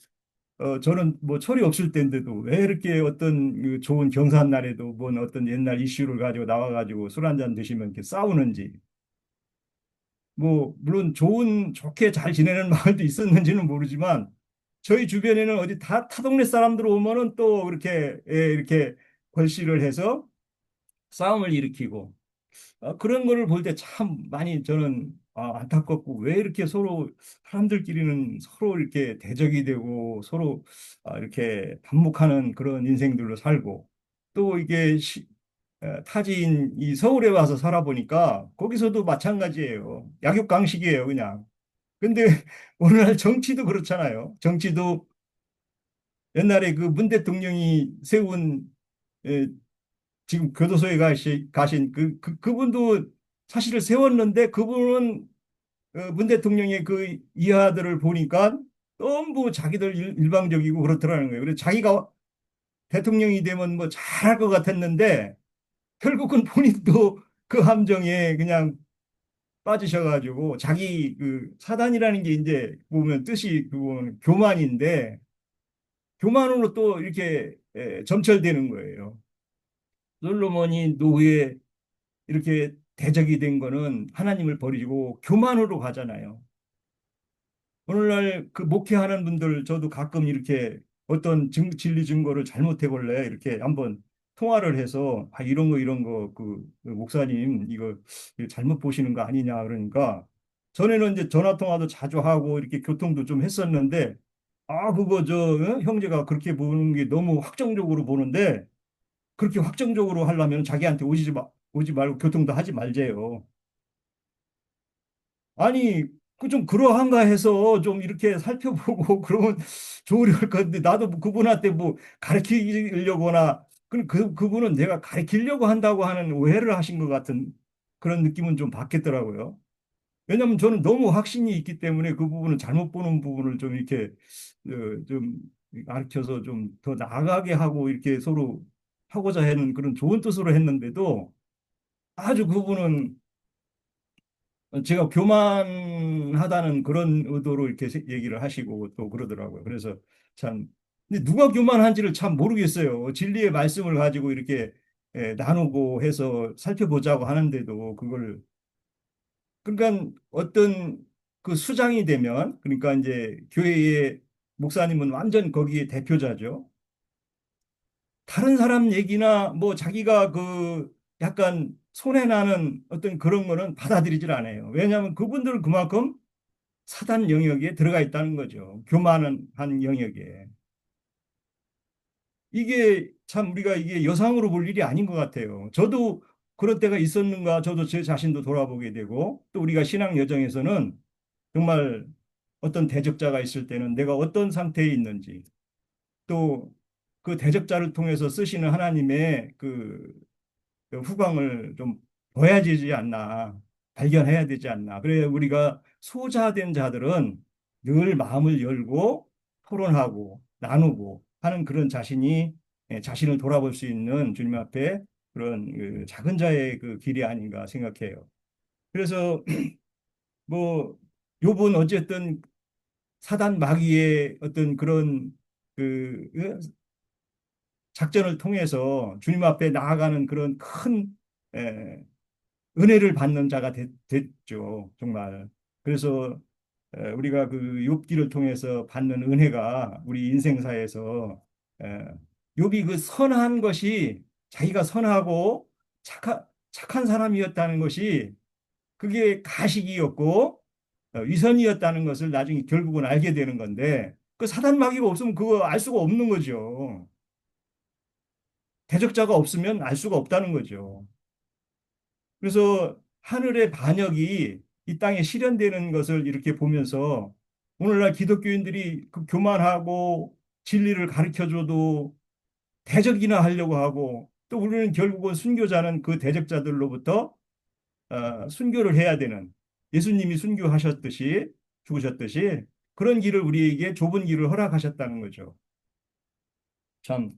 저는 뭐 철이 없을 때인데도 왜 이렇게 어떤 그 좋은 경산날에도 뭔 어떤 옛날 이슈를 가지고 나와가지고 술 한잔 드시면 이렇게 싸우는지 뭐 물론 좋게 잘 지내는 마을도 있었는지는 모르지만 저희 주변에는 어디 다 타동네 사람들 오면은 또 그렇게 이렇게 걸씨를 해서 싸움을 일으키고 그런 거를 볼 때 참 많이 저는 안타깝고 왜 이렇게 서로 사람들끼리는 서로 이렇게 대적이 되고 서로 이렇게 반목하는 그런 인생들로 살고 또 이게 타지인 이 서울에 와서 살아보니까 거기서도 마찬가지예요. 약육강식이에요, 그냥. 근데 오늘날 정치도 그렇잖아요. 정치도 옛날에 그 문 대통령이 세운 에, 지금 교도소에 가신 그분도 사실을 세웠는데 그분은 문 대통령의 그 이하들을 보니까 전부 자기들 일방적이고 그렇더라는 거예요. 그래서 자기가 대통령이 되면 뭐 잘할 것 같았는데 결국은 본인도 그 함정에 그냥 빠지셔가지고 자기 그 사단이라는 게 이제 보면 뜻이 그건 교만인데 교만으로 또 이렇게 점철되는 거예요. 솔로몬이 노후에 이렇게 대적이 된 거는 하나님을 버리고 교만으로 가잖아요. 오늘날 그 목회하는 분들 저도 가끔 이렇게 어떤 진리 증거를 잘못해볼래 이렇게 한번 통화를 해서 이런 거 그 목사님 이거 잘못 보시는 거 아니냐 그러니까 전에는 이제 전화 통화도 자주 하고 이렇게 교통도 좀 했었는데 그거 형제가 그렇게 보는 게 너무 확정적으로 보는데 그렇게 확정적으로 하려면 자기한테 오지 말고 교통도 하지 말재요. 아니, 그 좀 그러한가 해서 좀 이렇게 살펴보고 그러면 좋으려할 건데 나도 뭐 그분한테 뭐 가르치려거나 그분은 내가 가르치려고 한다고 하는 오해를 하신 것 같은 그런 느낌은 좀 받겠더라고요. 왜냐하면 저는 너무 확신이 있기 때문에 그 부분은 잘못 보는 부분을 좀 이렇게 좀 가르쳐서 좀 더 나아가게 하고 이렇게 서로 하고자 하는 그런 좋은 뜻으로 했는데도 아주 그분은 제가 교만하다는 그런 의도로 이렇게 얘기를 하시고 또 그러더라고요. 그래서 참, 근데 누가 교만한지를 참 모르겠어요. 진리의 말씀을 가지고 이렇게 나누고 해서 살펴보자고 하는데도 그러니까 어떤 그 수장이 되면, 그러니까 이제 교회의 목사님은 완전 거기에 대표자죠. 다른 사람 얘기나 뭐 자기가 그 약간 손해나는 어떤 그런 거는 받아들이질 않아요. 왜냐하면 그분들은 그만큼 사단 영역에 들어가 있다는 거죠. 교만한 한 영역에. 이게 참 우리가 이게 여상으로 볼 일이 아닌 것 같아요. 저도 그런 때가 있었는가 저도 제 자신도 돌아보게 되고 또 우리가 신앙 여정에서는 정말 어떤 대적자가 있을 때는 내가 어떤 상태에 있는지 또 그 대적자를 통해서 쓰시는 하나님의 그 후광을 좀 보여야 되지 않나, 발견해야 되지 않나. 그래 우리가 소자된 자들은 늘 마음을 열고 토론하고 나누고 하는 그런 자신이 자신을 돌아볼 수 있는 주님 앞에 그런 그 작은 자의 그 길이 아닌가 생각해요. 그래서 뭐 욥은 어쨌든 사단 마귀의 어떤 그런 그 작전을 통해서 주님 앞에 나아가는 그런 큰 에, 은혜를 받는 자가 됐죠. 정말. 그래서 우리가 그 욥기를 통해서 받는 은혜가 우리 인생사에서 에, 욥이 그 선한 것이 자기가 선하고 착한 사람이었다는 것이 그게 가식이었고 위선이었다는 것을 나중에 결국은 알게 되는 건데 그 사단 마귀가 없으면 그거 알 수가 없는 거죠. 대적자가 없으면 알 수가 없다는 거죠. 그래서 하늘의 반역이 이 땅에 실현되는 것을 이렇게 보면서 오늘날 기독교인들이 그 교만하고 진리를 가르쳐줘도 대적이나 하려고 하고 또 우리는 결국은 순교자는 그 대적자들로부터 순교를 해야 되는 예수님이 순교하셨듯이 죽으셨듯이 그런 길을 우리에게 좁은 길을 허락하셨다는 거죠. 참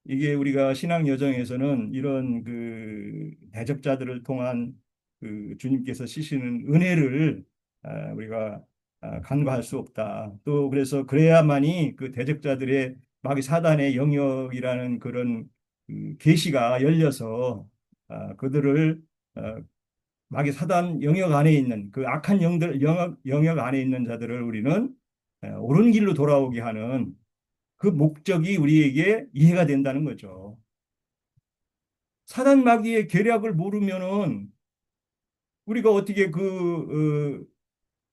이게 우리가 신앙 여정에서는 이런 그 대적자들을 통한 그 주님께서 시시는 은혜를 우리가 간과할 수 없다. 또 그래서 그래야만이 그 대적자들의 마귀 사단의 영역이라는 그런 그 계시가 열려서 그들을 어, 마귀 사단 영역 안에 있는 그 악한 영역 안에 있는 자들을 우리는 옳은 길로 돌아오게 하는 그 목적이 우리에게 이해가 된다는 거죠. 사단 마귀의 계략을 모르면은 우리가 어떻게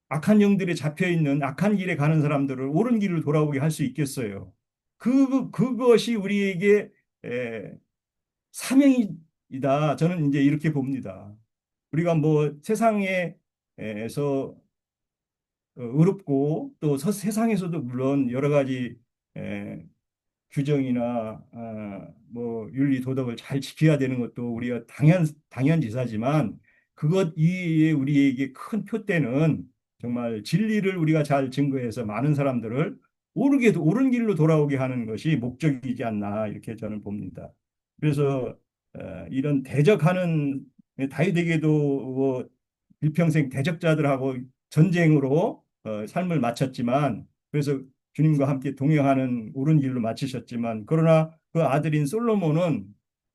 악한 영들에 잡혀 있는 악한 길에 가는 사람들을 옳은 길로 돌아오게 할 수 있겠어요. 그것이 우리에게 에, 사명이다. 저는 이제 이렇게 봅니다. 우리가 뭐 세상에서 어렵고 또 세상에서도 물론 여러 가지 규정이나 뭐 윤리 도덕을 잘 지켜야 되는 것도 우리가 당연지사지만 그것 이외에 우리에게 큰 표대는 정말 진리를 우리가 잘 증거해서 많은 사람들을 옳은 길로 돌아오게 하는 것이 목적이지 않나 이렇게 저는 봅니다. 그래서 이런 대적하는 다윗에게도 뭐 일평생 대적자들하고 전쟁으로 삶을 마쳤지만 그래서 주님과 함께 동행하는 옳은 길로 마치셨지만 그러나 그 아들인 솔로몬은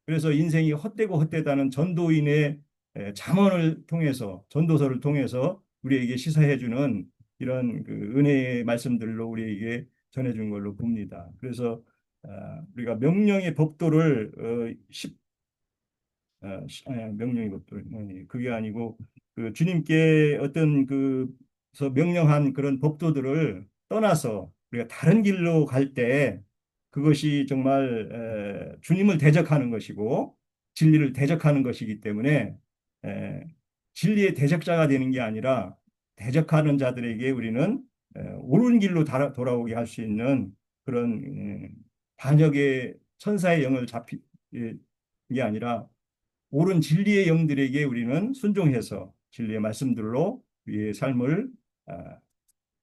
그래서 인생이 헛되고 헛되다는 전도인의 잠언을 통해서 전도서를 통해서 우리에게 시사해 주는 이런 그 은혜의 말씀들로 우리에게 전해 준 걸로 봅니다. 그래서 우리가 명령의 법도를 명령의 법도 그게 아니고 그 주님께 어떤 그서 명령한 그런 법도들을 떠나서 우리가 다른 길로 갈 때 그것이 정말 주님을 대적하는 것이고 진리를 대적하는 것이기 때문에 에, 진리의 대적자가 되는 게 아니라 대적하는 자들에게 우리는 옳은 길로 돌아오게 할 수 있는 그런 반역의 천사의 영을 잡히 게 아니라 옳은 진리의 영들에게 우리는 순종해서 진리의 말씀들로 우리의 삶을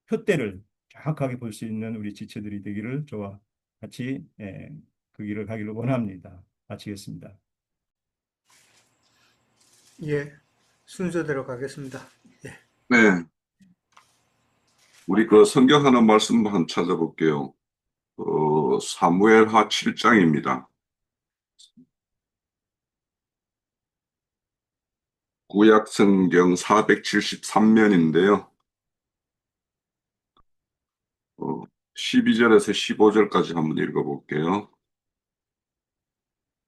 표대를 정확하게 볼 수 있는 우리 지체들이 되기를 저와 같이 그 길을 가기를 원합니다. 마치겠습니다. 예, 순서대로 가겠습니다. 예. 네, 우리 그 성경 하나 말씀 한번 찾아볼게요. 사무엘하 7장입니다. 구약 성경 473면인데요. 12절에서 15절까지 한번 읽어볼게요.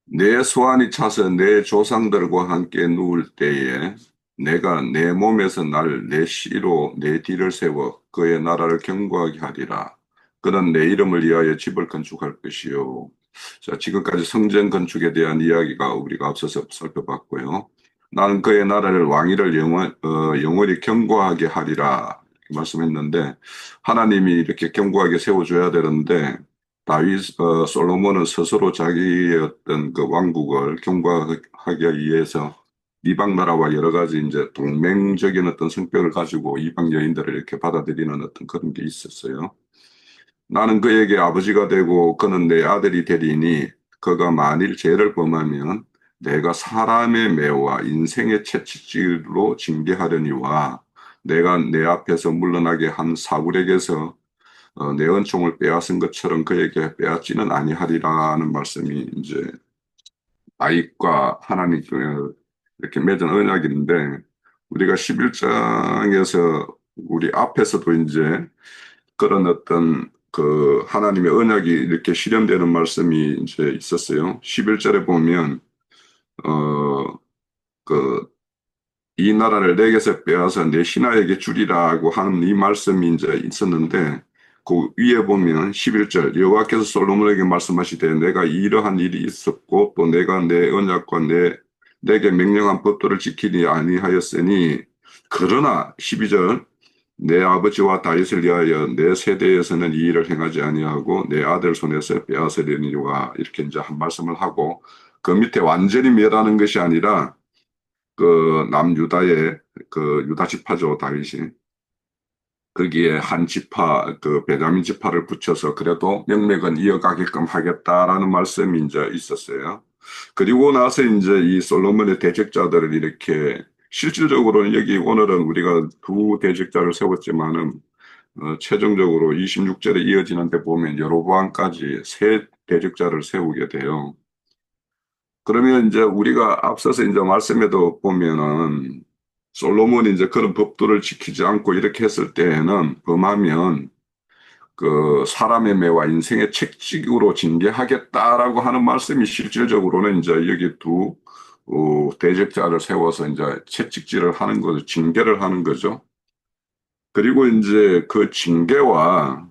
내 소환이 차서 내 조상들과 함께 누울 때에 내가 내 몸에서 날 내 씨로 내 뒤를 세워 그의 나라를 견고하게 하리라. 그는 내 이름을 위하여 집을 건축할 것이요. 자, 지금까지 성전 건축에 대한 이야기가 우리가 앞서서 살펴봤고요. 나는 그의 나라를 왕위를 영원히 견고하게 하리라 이렇게 말씀했는데 하나님이 이렇게 견고하게 세워줘야 되는데 솔로몬은 스스로 자기의 어떤 그 왕국을 견고하게 위해서 이방 나라와 여러 가지 이제 동맹적인 어떤 성격을 가지고 이방 여인들을 이렇게 받아들이는 어떤 그런 게 있었어요. 나는 그에게 아버지가 되고 그는 내 아들이 되리니 그가 만일 죄를 범하면 내가 사람의 매와 인생의 채찍질로 징계하려니와 내가 내 앞에서 물러나게 한 사울에게서 내 은총을 빼앗은 것처럼 그에게 빼앗지는 아니하리라는 말씀이 이제 다윗과 하나님 이렇게 맺은 언약인데, 우리가 11장에서 우리 앞에서도 이제 그런 어떤 그 하나님의 언약이 이렇게 실현되는 말씀이 이제 있었어요. 11절에 보면 그 이 나라를 내게서 빼앗아 내 신하에게 주리라고 하는 이 말씀이 이제 있었는데, 그 위에 보면 11절 여호와께서 솔로몬에게 말씀하시되 내가 이러한 일이 있었고 또 내가 내 언약과 내게 명령한 법도를 지키지 아니하였으니, 그러나 12절 내 아버지와 다윗을 위하여 내 세대에서는 이 일을 행하지 아니하고 내 아들 손에서 빼앗으려니와, 이렇게 이제 한 말씀을 하고, 그 밑에 완전히 멸하는 것이 아니라 그 남유다의 그 유다 지파죠, 다윗이. 거기에 한 지파, 그 베냐민 지파를 붙여서 그래도 명맥은 이어가게끔 하겠다라는 말씀이 이제 있었어요. 그리고 나서 이제 이 솔로몬의 대적자들을 이렇게, 실질적으로는 여기 오늘은 우리가 두 대적자를 세웠지만은 최종적으로 26절에 이어지는 데 보면 여로보암까지 세 대적자를 세우게 돼요. 그러면 이제 우리가 앞서서 이제 말씀에도 보면은 솔로몬이 이제 그런 법도를 지키지 않고 이렇게 했을 때에는, 범하면 그 사람의 매와 인생의 책찍으로 징계하겠다라고 하는 말씀이 실질적으로는 이제 여기 두 대적자를 세워서 이제 채찍질을 하는 거죠. 징계를 하는 거죠. 그리고 이제 그 징계와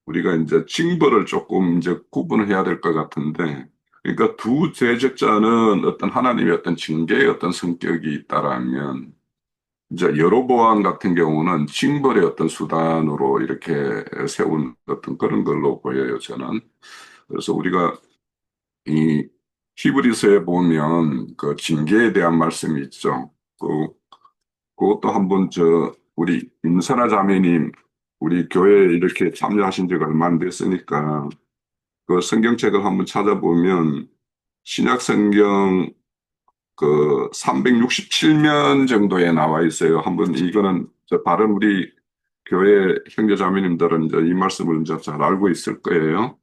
우리가 이제 징벌을 조금 이제 구분을 해야 될 것 같은데, 그러니까 두 대적자는 어떤 하나님의 어떤 징계의 어떤 성격이 있다라면, 이제 여로보암 같은 경우는 징벌의 어떤 수단으로 이렇게 세운 어떤 그런 걸로 보여요, 저는. 그래서 우리가 이 히브리서에 보면 그 징계에 대한 말씀이 있죠. 그것도 한번 우리 임선아 자매님, 우리 교회에 이렇게 참여하신 지가 얼마 안 됐으니까 그 성경책을 한번 찾아보면 신약 성경 그 367면 정도에 나와 있어요. 한번 이거는 다른 우리 교회 형제 자매님들은 이제 이 말씀을 이제 잘 알고 있을 거예요.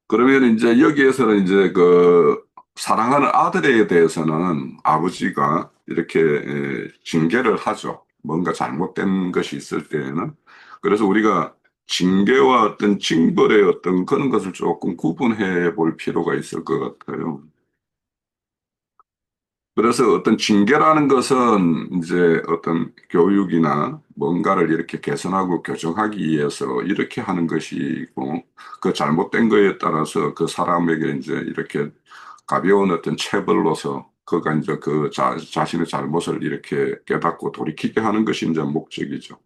그러면 이제 여기에서는 이제 그 사랑하는 아들에 대해서는 아버지가 이렇게 징계를 하죠. 뭔가 잘못된 것이 있을 때에는. 그래서 우리가 징계와 어떤 징벌의 어떤 그런 것을 조금 구분해 볼 필요가 있을 것 같아요. 그래서 어떤 징계라는 것은 이제 어떤 교육이나 뭔가를 이렇게 개선하고 교정하기 위해서 이렇게 하는 것이고, 그 잘못된 거에 따라서 그 사람에게 이제 이렇게 가벼운 어떤 체벌로서 그가 이제 그 자신의 잘못을 이렇게 깨닫고 돌이키게 하는 것이 이제 목적이죠.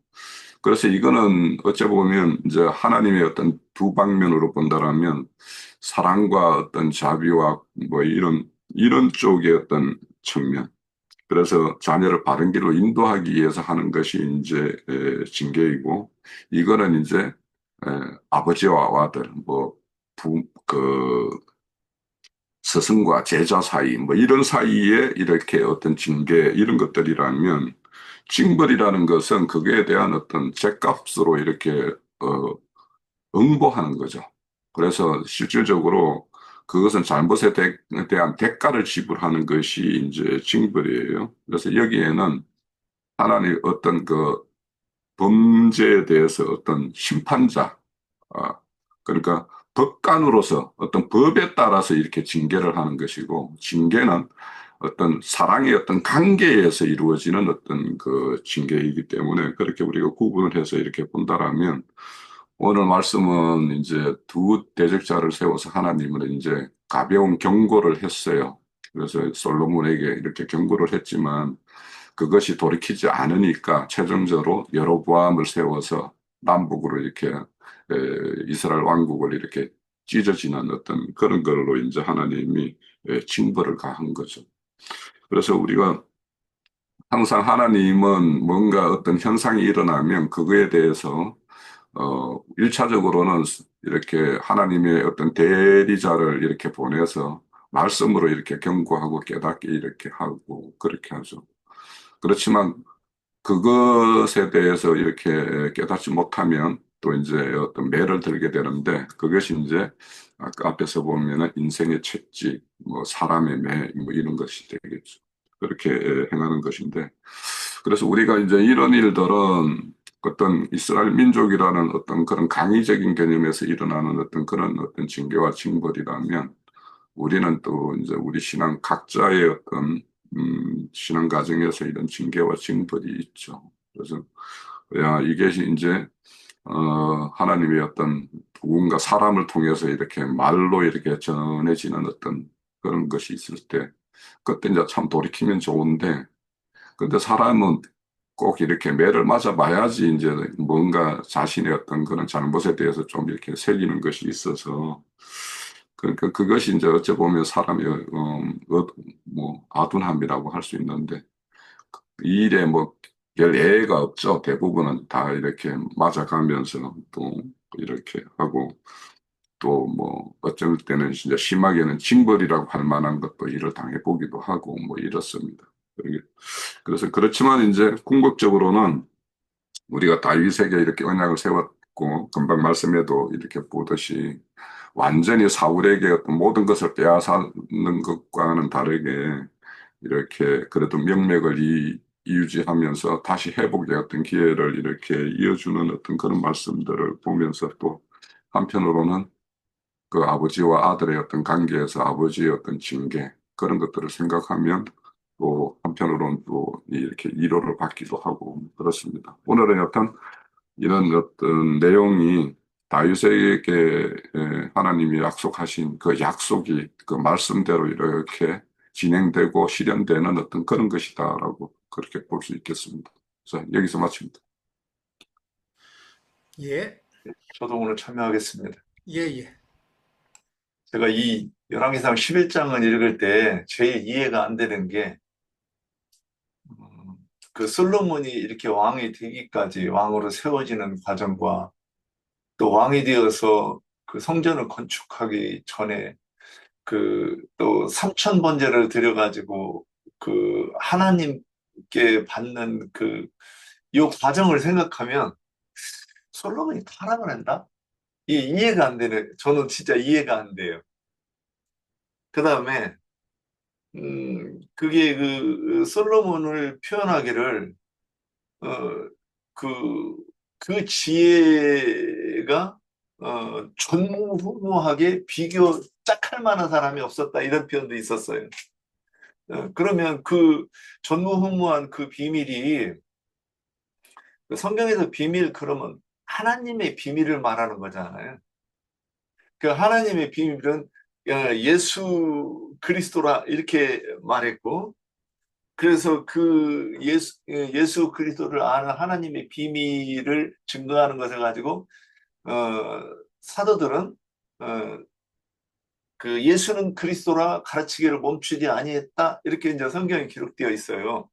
그래서 이거는 어찌 보면 이제 하나님의 어떤 두 방면으로 본다라면 사랑과 어떤 자비와 뭐 이런 쪽의 어떤 측면. 그래서 자녀를 바른 길로 인도하기 위해서 하는 것이 이제 징계이고, 이거는 이제 아버지와 아들, 뭐 그 스승과 제자 사이, 뭐 이런 사이에 이렇게 어떤 징계 이런 것들이라면, 징벌이라는 것은 그거에 대한 어떤 죗값으로 이렇게 응보하는 거죠. 그래서 실질적으로 그것은 잘못에 대한 대가를 지불하는 것이 이제 징벌이에요. 그래서 여기에는 하나님 어떤 그 범죄에 대해서 어떤 심판자, 아, 그러니까 법관으로서 어떤 법에 따라서 이렇게 징계를 하는 것이고, 징계는 어떤 사랑의 어떤 관계에서 이루어지는 어떤 그 징계이기 때문에 그렇게 우리가 구분을 해서 이렇게 본다라면, 오늘 말씀은 이제 두 대적자를 세워서 하나님은 이제 가벼운 경고를 했어요. 그래서 솔로몬에게 이렇게 경고를 했지만 그것이 돌이키지 않으니까 최종적으로 여로보암을 세워서 남북으로 이렇게 이스라엘 왕국을 이렇게 찢어지는 어떤 그런 걸로 이제 하나님이 징벌을 가한 거죠. 그래서 우리가 항상 하나님은 뭔가 어떤 현상이 일어나면 그거에 대해서 1차적으로는 이렇게 하나님의 어떤 대리자를 이렇게 보내서 말씀으로 이렇게 경고하고 깨닫게 이렇게 하고 그렇게 하죠. 그렇지만 그것에 대해서 이렇게 깨닫지 못하면 또 이제 어떤 매를 들게 되는데 그것이 이제 아까 앞에서 보면은 인생의 채찍, 뭐 사람의 매, 뭐 이런 것이 되겠죠. 그렇게 행하는 것인데 그래서 우리가 이제 이런 일들은 어떤 이스라엘 민족이라는 어떤 그런 강의적인 개념에서 일어나는 어떤 그런 어떤 징계와 징벌이라면 우리는 또 이제 우리 신앙 각자의 어떤 신앙 과정에서 이런 징계와 징벌이 있죠. 그래서 야 이게 이제 하나님의 어떤 누군가 사람을 통해서 이렇게 말로 이렇게 전해지는 어떤 그런 것이 있을 때 그때 이제 참 돌이키면 좋은데 근데 사람은 꼭 이렇게 매를 맞아봐야지 이제 뭔가 자신의 어떤 그런 잘못에 대해서 좀 이렇게 새기는 것이 있어서 그러니까 그것이 이제 어찌 보면 사람의 뭐 아둔함이라고 할 수 있는데 이 일에 뭐 별 애가 없죠. 대부분은 다 이렇게 맞아가면서 또 이렇게 하고 또 뭐 어쩔 때는 진짜 심하게는 징벌이라고 할 만한 것도 일을 당해보기도 하고 뭐 이렇습니다. 그래서 그렇지만 이제 궁극적으로는 우리가 다윗에게 이렇게 언약을 세웠고 금방 말씀에도 이렇게 보듯이 완전히 사울에게 어떤 모든 것을 빼앗는 것과는 다르게 이렇게 그래도 명맥을 이유지하면서 다시 회복의 어떤 기회를 이렇게 이어주는 어떤 그런 말씀들을 보면서 또 한편으로는 그 아버지와 아들의 어떤 관계에서 아버지의 어떤 징계 그런 것들을 생각하면 또 한편으로는 또 이렇게 위로를 받기도 하고 그렇습니다. 오늘은 여튼 이런 어떤 내용이 다윗에게 하나님이 약속하신 그 약속이 그 말씀대로 이렇게 진행되고 실현되는 어떤 그런 것이다라고 그렇게 볼 수 있겠습니다. 자, 여기서 마칩니다. 예, 저도 오늘 참여하겠습니다. 예, 예. 제가 이 열왕기상 11장을 읽을 때 제일 이해가 안 되는 게, 그 솔로몬이 이렇게 왕이 되기까지 왕으로 세워지는 과정과 또 왕이 되어서 그 성전을 건축하기 전에 그 또 삼천 번제를 드려가지고 그 하나님께 받는 그 이 과정을 생각하면 솔로몬이 타락을 한다? 이게 이해가 안 되네. 저는 진짜 이해가 안 돼요. 그 다음에 그게 그 솔로몬을 표현하기를 어, 그, 그 지혜가 전무후무하게 비교 짝할 만한 사람이 없었다 이런 표현도 있었어요. 그러면 그 전무후무한 그 비밀이 그 성경에서 비밀 그러면 하나님의 비밀을 말하는 거잖아요. 그 하나님의 비밀은 예수 그리스도라 이렇게 말했고 그래서 그 예수 그리스도를 아는 하나님의 비밀을 증거하는 것을 가지고 사도들은 그 예수는 그리스도라 가르치기를 멈추지 아니했다 이렇게 이제 성경에 기록되어 있어요.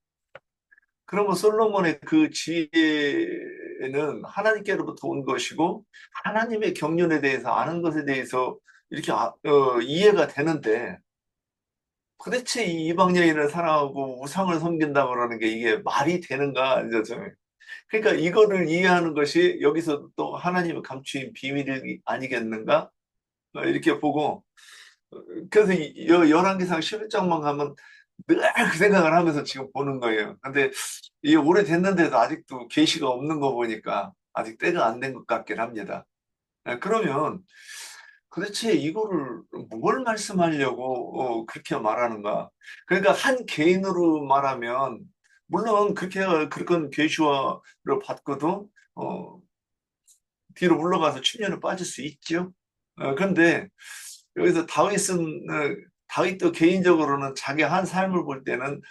그러면 솔로몬의 그 지혜는 하나님께로부터 온 것이고 하나님의 경륜에 대해서 아는 것에 대해서 이렇게 이해가 되는데 도대체 이 이방 여인을 사랑하고 우상을 섬긴다 그러는 게 이게 말이 되는가 이제 좀 그러니까 이거를 이해하는 것이 여기서 또 하나님의 감추인 비밀이 아니겠는가 이렇게 보고 그래서 열왕기상 11장만 가면 늘 그 생각을 하면서 지금 보는 거예요. 근데 이게 오래됐는데도 아직도 계시가 없는 거 보니까 아직 때가 안 된 것 같긴 합니다. 그러면 도대체 이거를 뭘 말씀하려고 그렇게 말하는가? 그러니까 한 개인으로 말하면 물론 그런 계시화를 받고도 뒤로 물러가서 추년에 빠질 수 있죠. 그런데 여기서 다윗도 개인적으로는 자기 한 삶을 볼 때는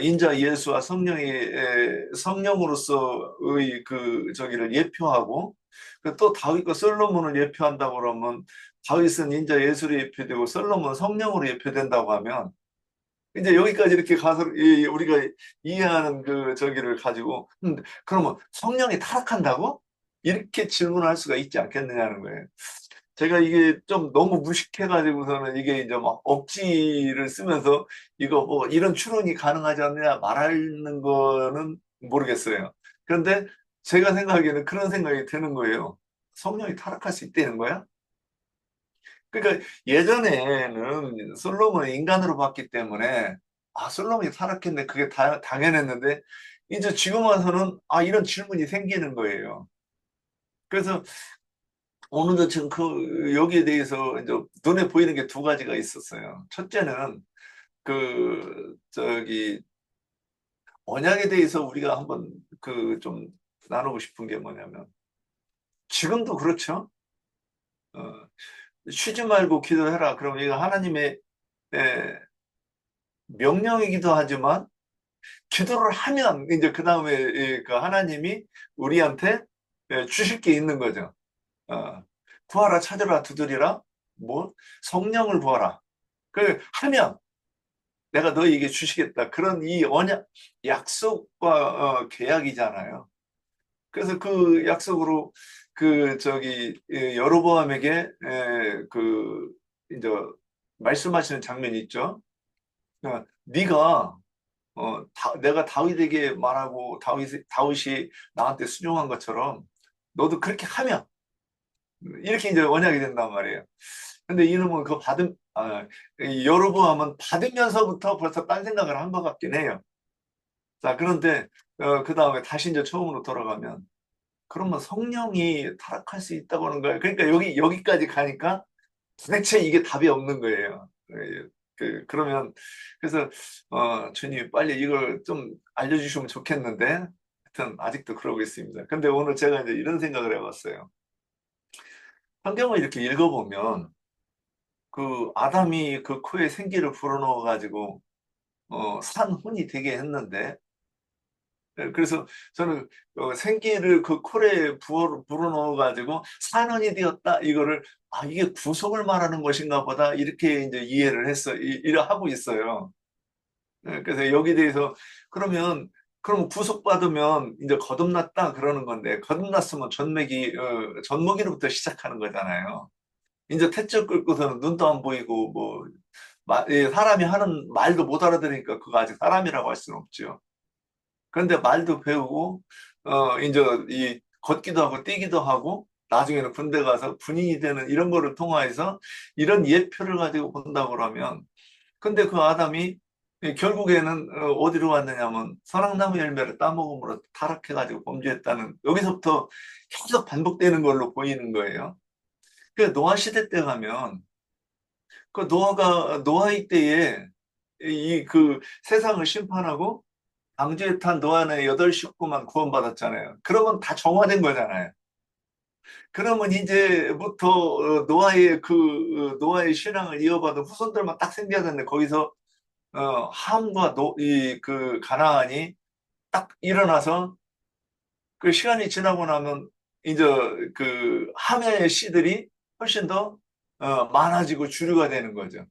인자 예수와 성령으로서의 그 저기를 예표하고 또 다윗과 솔로몬을 예표한다고 그러면 다윗은 인자 예수로 예표되고 솔로몬은 성령으로 예표된다고 하면 이제 여기까지 이렇게 가서 우리가 이해하는 그 저기를 가지고 그러면 성령이 타락한다고? 이렇게 질문할 수가 있지 않겠느냐는 거예요. 제가 이게 좀 너무 무식해가지고서는 이게 이제 막 억지를 쓰면서 이거 뭐 이런 추론이 가능하지 않느냐 말하는 거는 모르겠어요. 그런데 제가 생각하기에는 그런 생각이 드는 거예요. 성령이 타락할 수 있다는 거야? 그러니까 예전에는 솔로몬을 인간으로 봤기 때문에 솔로몬이 타락했네 그게 당연했는데 이제 지금 와서는 이런 질문이 생기는 거예요. 그래서 오늘도 지금 여기에 대해서 이제 눈에 보이는 게 두 가지가 있었어요. 첫째는 저기 언약에 대해서 우리가 한번 좀 나누고 싶은 게 뭐냐면 지금도 그렇죠. 어, 쉬지 말고 기도해라. 그럼 이거 하나님의 명령이기도 하지만 기도를 하면 이제 그 다음에 그 하나님이 우리한테 주실 게 있는 거죠. 구하라, 찾으라, 두드리라, 뭐 성령을 구하라. 하면 내가 너에게 주시겠다. 그런 이 언약, 약속과 계약이잖아요. 그래서 그 약속으로 여로보암에게 이제 말씀하시는 장면이 있죠. 네가 내가 다윗에게 말하고 다윗이 나한테 순종한 것처럼 너도 그렇게 하면 이렇게 이제 언약이 된단 말이에요. 근데 이놈은 이 여로보암은 받으면서부터 벌써 딴 생각을 한 것 같긴 해요. 자, 그런데 그 다음에 다시 이제 처음으로 돌아가면 그러면 성령이 타락할 수 있다고 하는 거예요. 그러니까 여기까지 가니까 도대체 이게 답이 없는 거예요. 그러면 그래서 주님 빨리 이걸 좀 알려주시면 좋겠는데 하여튼 아직도 그러고 있습니다. 근데 오늘 제가 이제 이런 생각을 해봤어요. 성경을 이렇게 읽어보면 아담이 그 코에 생기를 불어넣어 가지고 산혼이 되게 했는데 그래서 저는 생기를 그 코에 불어넣어 가지고 산혼이 되었다 이거를 이게 구속을 말하는 것인가 보다 이렇게 이제 이해를 하고 있어요. 그래서 여기 대해서 그럼 구속받으면 이제 거듭났다 그러는 건데 거듭났으면 젖먹이로부터 시작하는 거잖아요. 이제 태적 긁고서는 눈도 안 보이고 사람이 하는 말도 못 알아들으니까 그거 아직 사람이라고 할 수는 없죠. 그런데 말도 배우고 이제 걷기도 하고 뛰기도 하고 나중에는 군대 가서 군인이 되는 이런 거를 통해서 이런 예표를 가지고 본다고 그러면 근데 그 아담이 결국에는 어디로 갔느냐면 선악나무 열매를 따먹음으로 타락해가지고 범죄했다는 여기서부터 계속 반복되는 걸로 보이는 거예요. 그 노아 시대 때 가면 노아의 때에 세상을 심판하고 방주에 탄 노아는 8식구만 구원받았잖아요. 그러면 다 정화된 거잖아요. 그러면 이제부터 노아의 신앙을 이어받은 후손들만 딱 생겨야 되는데 거기서 함과 가나안이 딱 일어나서 그 시간이 지나고 나면 이제 함의 씨들이 훨씬 더 많아지고 주류가 되는 거죠.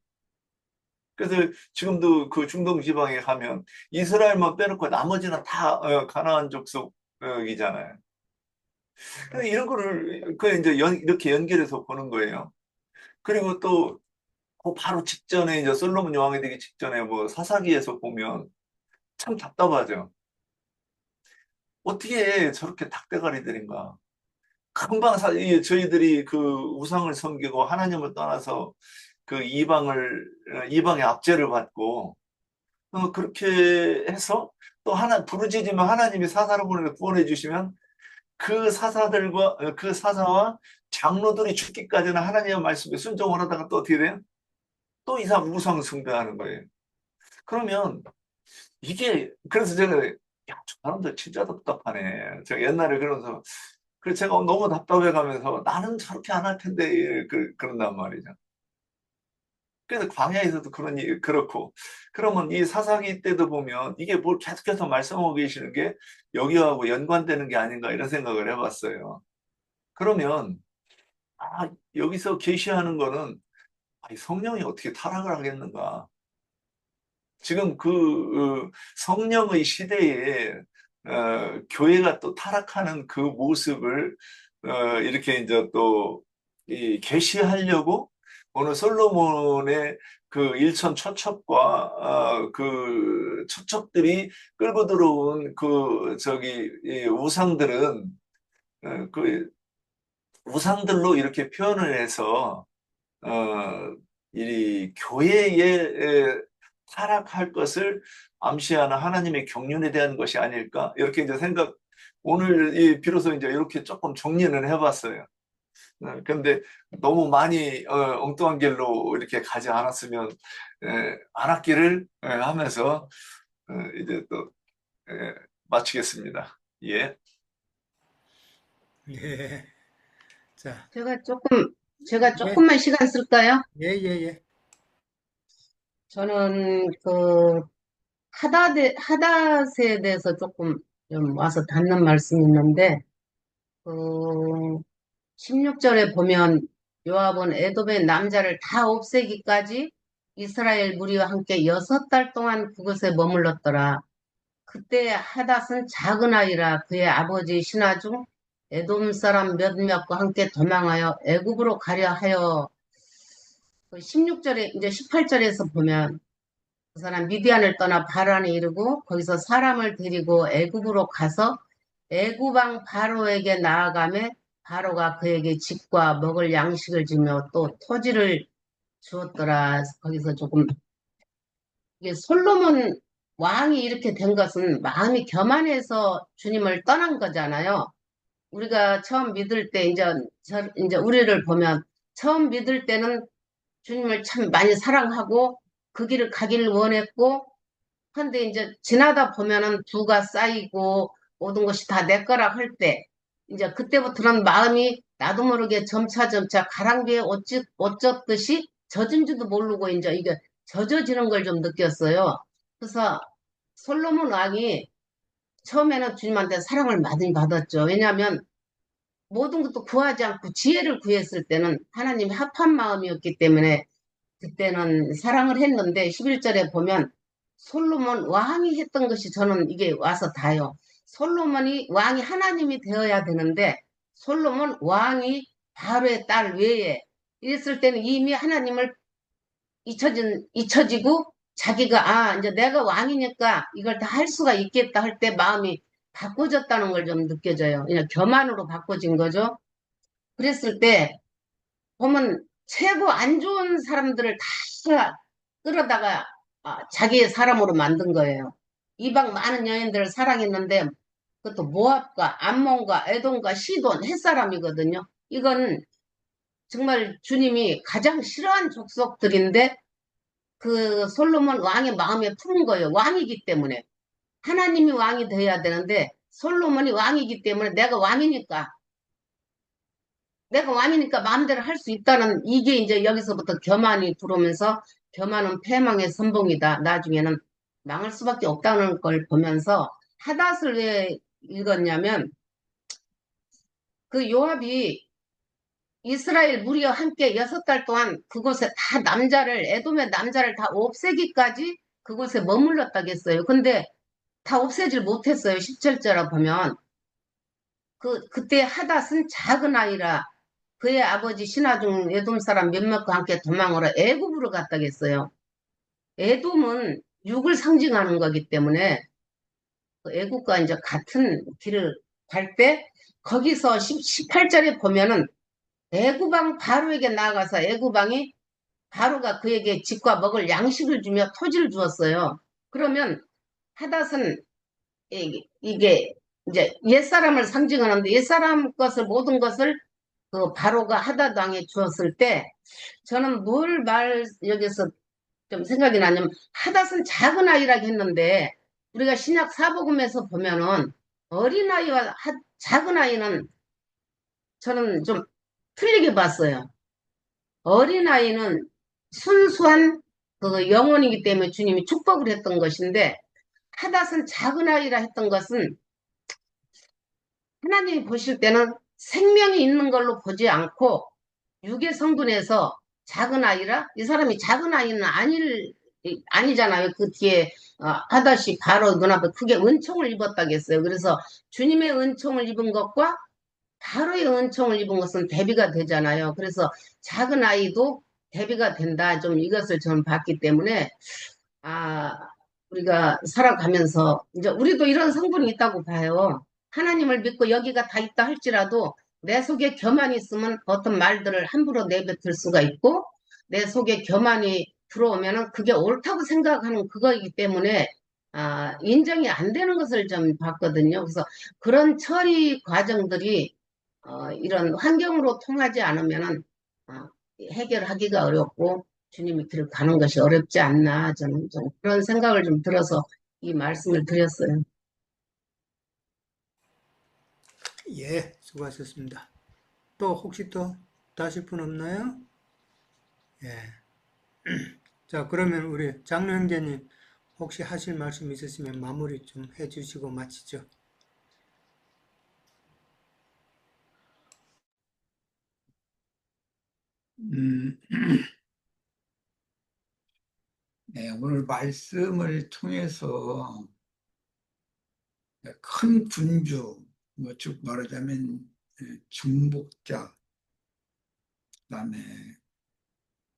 그래서 지금도 그 중동 지방에 가면 이스라엘만 빼놓고 나머지는 다 가나안 족속이잖아요. 근데 이런 거를 이제 이렇게 연결해서 보는 거예요. 그리고 또 그 바로 직전에 이제 솔로몬 왕이 되기 직전에 뭐 사사기에서 보면 참 답답하죠. 어떻게 저렇게 닭대가리들인가? 금방 저희들이 그 우상을 섬기고 하나님을 떠나서 이방의 압제를 받고 그렇게 해서 또 부르짖으면 하나님이 사사를 보내서 구원해 주시면 그 사사와 장로들이 죽기까지는 하나님의 말씀에 순종을 하다가 또 어떻게 돼요? 또 이상 우상 숭배하는 거예요. 그러면 그래서 제가 야, 저 사람들 진짜 답답하네. 제가 옛날에 그러면서 그래서 제가 너무 답답해 가면서 나는 저렇게 안 할 텐데 그런단 말이죠. 그래서 광야에서도 그렇고 그러면 이 사사기 때도 보면 이게 뭘 계속해서 말씀하고 계시는 게 여기하고 연관되는 게 아닌가 이런 생각을 해봤어요. 그러면 여기서 계시하는 거는 이 성령이 어떻게 타락을 하겠는가? 지금 성령의 시대에 교회가 또 타락하는 그 모습을 이렇게 이제 또 계시하려고 오늘 솔로몬의 그 일천 초첩과 그 초첩들이 끌고 들어온 그 저기 이 우상들은 그 우상들로 이렇게 표현을 해서 이 교회에 타락할 것을 암시하는 하나님의 경륜에 대한 것이 아닐까 이렇게 이제 오늘 비로소 이제 이렇게 조금 정리는 해봤어요. 근데 너무 많이 엉뚱한 길로 이렇게 가지 않았으면 않았기를 하면서 이제 또 마치겠습니다. 예. 예. 자, 제가 예, 조금만 시간 쓸까요? 예, 예, 예. 저는 그 하닷에 대해서 조금 좀 와서 닿는 말씀이 있는데, 그 16절에 보면 요압은 에돔의 남자를 다 없애기까지 이스라엘 무리와 함께 6달 동안 그곳에 머물렀더라. 그때 하닷은 작은 아이라 그의 아버지 신하 중 에돔 사람 몇몇과 함께 도망하여 애굽으로 가려 하여 16절에 이제 18절에서 보면 그 사람 미디안을 떠나 바란에 이르고 거기서 사람을 데리고 애굽으로 가서 애굽 왕 바로에게 나아가매 바로가 그에게 집과 먹을 양식을 주며 또 토지를 주었더라. 거기서 조금 이게 솔로몬 왕이 이렇게 된 것은 마음이 교만해서 주님을 떠난 거잖아요. 우리가 처음 믿을 때 이제 우리를 보면 처음 믿을 때는 주님을 참 많이 사랑하고 그 길을 가기를 원했고, 근데 이제 지나다 보면은 부가 쌓이고 모든 것이 다 내 거라 할 때, 이제 그때부터는 마음이 나도 모르게 점차 가랑비에 옷 젖듯이 젖은 줄도 모르고 이제 이게 젖어지는 걸 좀 느꼈어요. 그래서 솔로몬 왕이 처음에는 주님한테 사랑을 많이 받았죠. 왜냐하면 모든 것도 구하지 않고 지혜를 구했을 때는 하나님이 합한 마음이었기 때문에 그때는 사랑을 했는데 11절에 보면 솔로몬 왕이 했던 것이 저는 이게 와서 닿아요. 솔로몬이 왕이 하나님이 되어야 되는데 솔로몬 왕이 바로의 딸 외에 이랬을 때는 이미 하나님을 잊혀지고 자기가 이제 내가 왕이니까 이걸 다 할 수가 있겠다 할 때 마음이 바꿔졌다는 걸 좀 느껴져요. 그냥 교만으로 바꿔진 거죠. 그랬을 때 보면 최고 안 좋은 사람들을 다 끌어다가 자기의 사람으로 만든 거예요. 이방 많은 여인들을 사랑했는데 그것도 모압과 암몬과 에돔과 시돈 햇사람이거든요. 이건 정말 주님이 가장 싫어한 족속들인데 그 솔로몬 왕의 마음에 품은 거예요. 왕이기 때문에. 하나님이 왕이 되어야 되는데 솔로몬이 왕이기 때문에 내가 왕이니까 마음대로 할 수 있다는 이게 이제 여기서부터 교만이 들어오면서 교만은 패망의 선봉이다. 나중에는 망할 수밖에 없다는 걸 보면서 하닷을 왜 읽었냐면 그 요압이 이스라엘 무리와 함께 6달 동안 그곳에 다 에돔의 남자를 다 없애기까지 그곳에 머물렀다겠어요. 근데 다 없애질 못했어요. 17절에 보면. 그때 하닷은 작은 아이라 그의 아버지 신하 중 에돔 사람 몇몇과 함께 도망으로 애굽으로 갔다겠어요. 에돔은 육을 상징하는 거기 때문에 그 애굽과 이제 같은 길을 갈 때 거기서 18절에 보면은 애굽왕 바로에게 나아가서 애굽왕이 바로가 그에게 집과 먹을 양식을 주며 토지를 주었어요. 그러면 하닷은 이게 이제 옛사람을 상징하는데 옛사람 모든 것을 그 바로가 하닷 왕에 주었을 때 저는 여기서 좀 생각이 나냐면 하닷은 작은 아이라고 했는데 우리가 신약 사복음에서 보면은 어린아이와 작은 아이는 저는 좀 틀리게 봤어요. 어린아이는 순수한 그 영혼이기 때문에 주님이 축복을 했던 것인데 하닷은 작은 아이라 했던 것은 하나님이 보실 때는 생명이 있는 걸로 보지 않고 육의 성분에서 작은 아이라 이 사람이 작은 아이는 아니잖아요. 그 뒤에 하닷이 바로 눈앞에 크게 은총을 입었다겠어요. 그래서 주님의 은총을 입은 것과 바로의 은총을 입은 것은 대비가 되잖아요. 그래서 작은 아이도 대비가 된다. 좀 이것을 저는 봤기 때문에, 아, 우리가 살아가면서, 이제 우리도 이런 성분이 있다고 봐요. 하나님을 믿고 여기가 다 있다 할지라도 내 속에 교만이 있으면 어떤 말들을 함부로 내뱉을 수가 있고, 내 속에 교만이 들어오면은 그게 옳다고 생각하는 그거이기 때문에, 인정이 안 되는 것을 좀 봤거든요. 그래서 그런 처리 과정들이 이런 환경으로 통하지 않으면은 어, 해결하기가 어렵고 주님의 길을 가는 것이 어렵지 않나 저는 좀 그런 생각을 좀 들어서 이 말씀을 드렸어요. 예, 수고하셨습니다. 또 혹시 또 다실 분 없나요? 예. 자, 그러면 우리 장로 형제님 혹시 하실 말씀 있으시면 마무리 좀 해주시고 마치죠. 음, 네, 오늘 말씀을 통해서 큰 군주, 즉 말하자면 중복자, 그다음에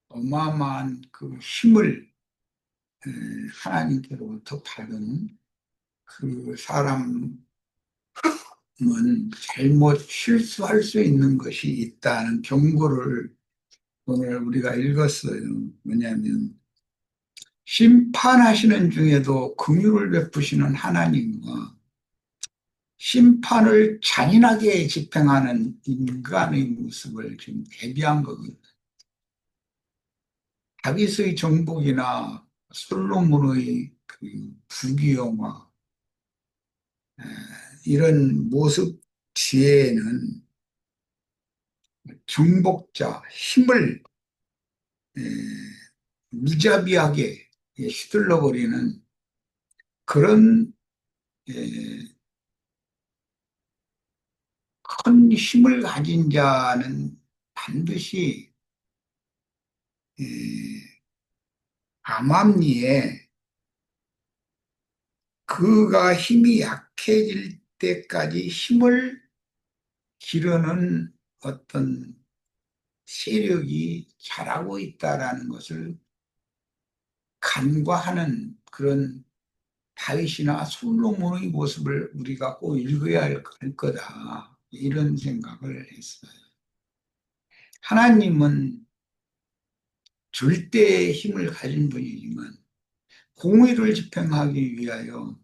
어마어마한 그 힘을 하나님께로부터 받은 그 사람은 잘못 실수할 수 있는 것이 있다는 경고를 오늘 우리가 읽었어요. 뭐냐면 심판하시는 중에도 긍휼을 베푸시는 하나님과 심판을 잔인하게 집행하는 인간의 모습을 지금 대비한 거거든요. 다윗의 정복이나 솔로몬의 그 부귀영화, 이런 모습 뒤에는 정복자, 힘을 에, 무자비하게 휘둘러버리는 그런 큰 힘을 가진 자는 반드시 에, 암암리에 그가 힘이 약해질 때까지 힘을 기르는 어떤 세력이 자라고 있다라는 것을 간과하는 그런 다윗이나 솔로몬의 모습을 우리가 꼭 읽어야 할 거다. 이런 생각을 했어요. 하나님은 절대의 힘을 가진 분이지만 공의를 집행하기 위하여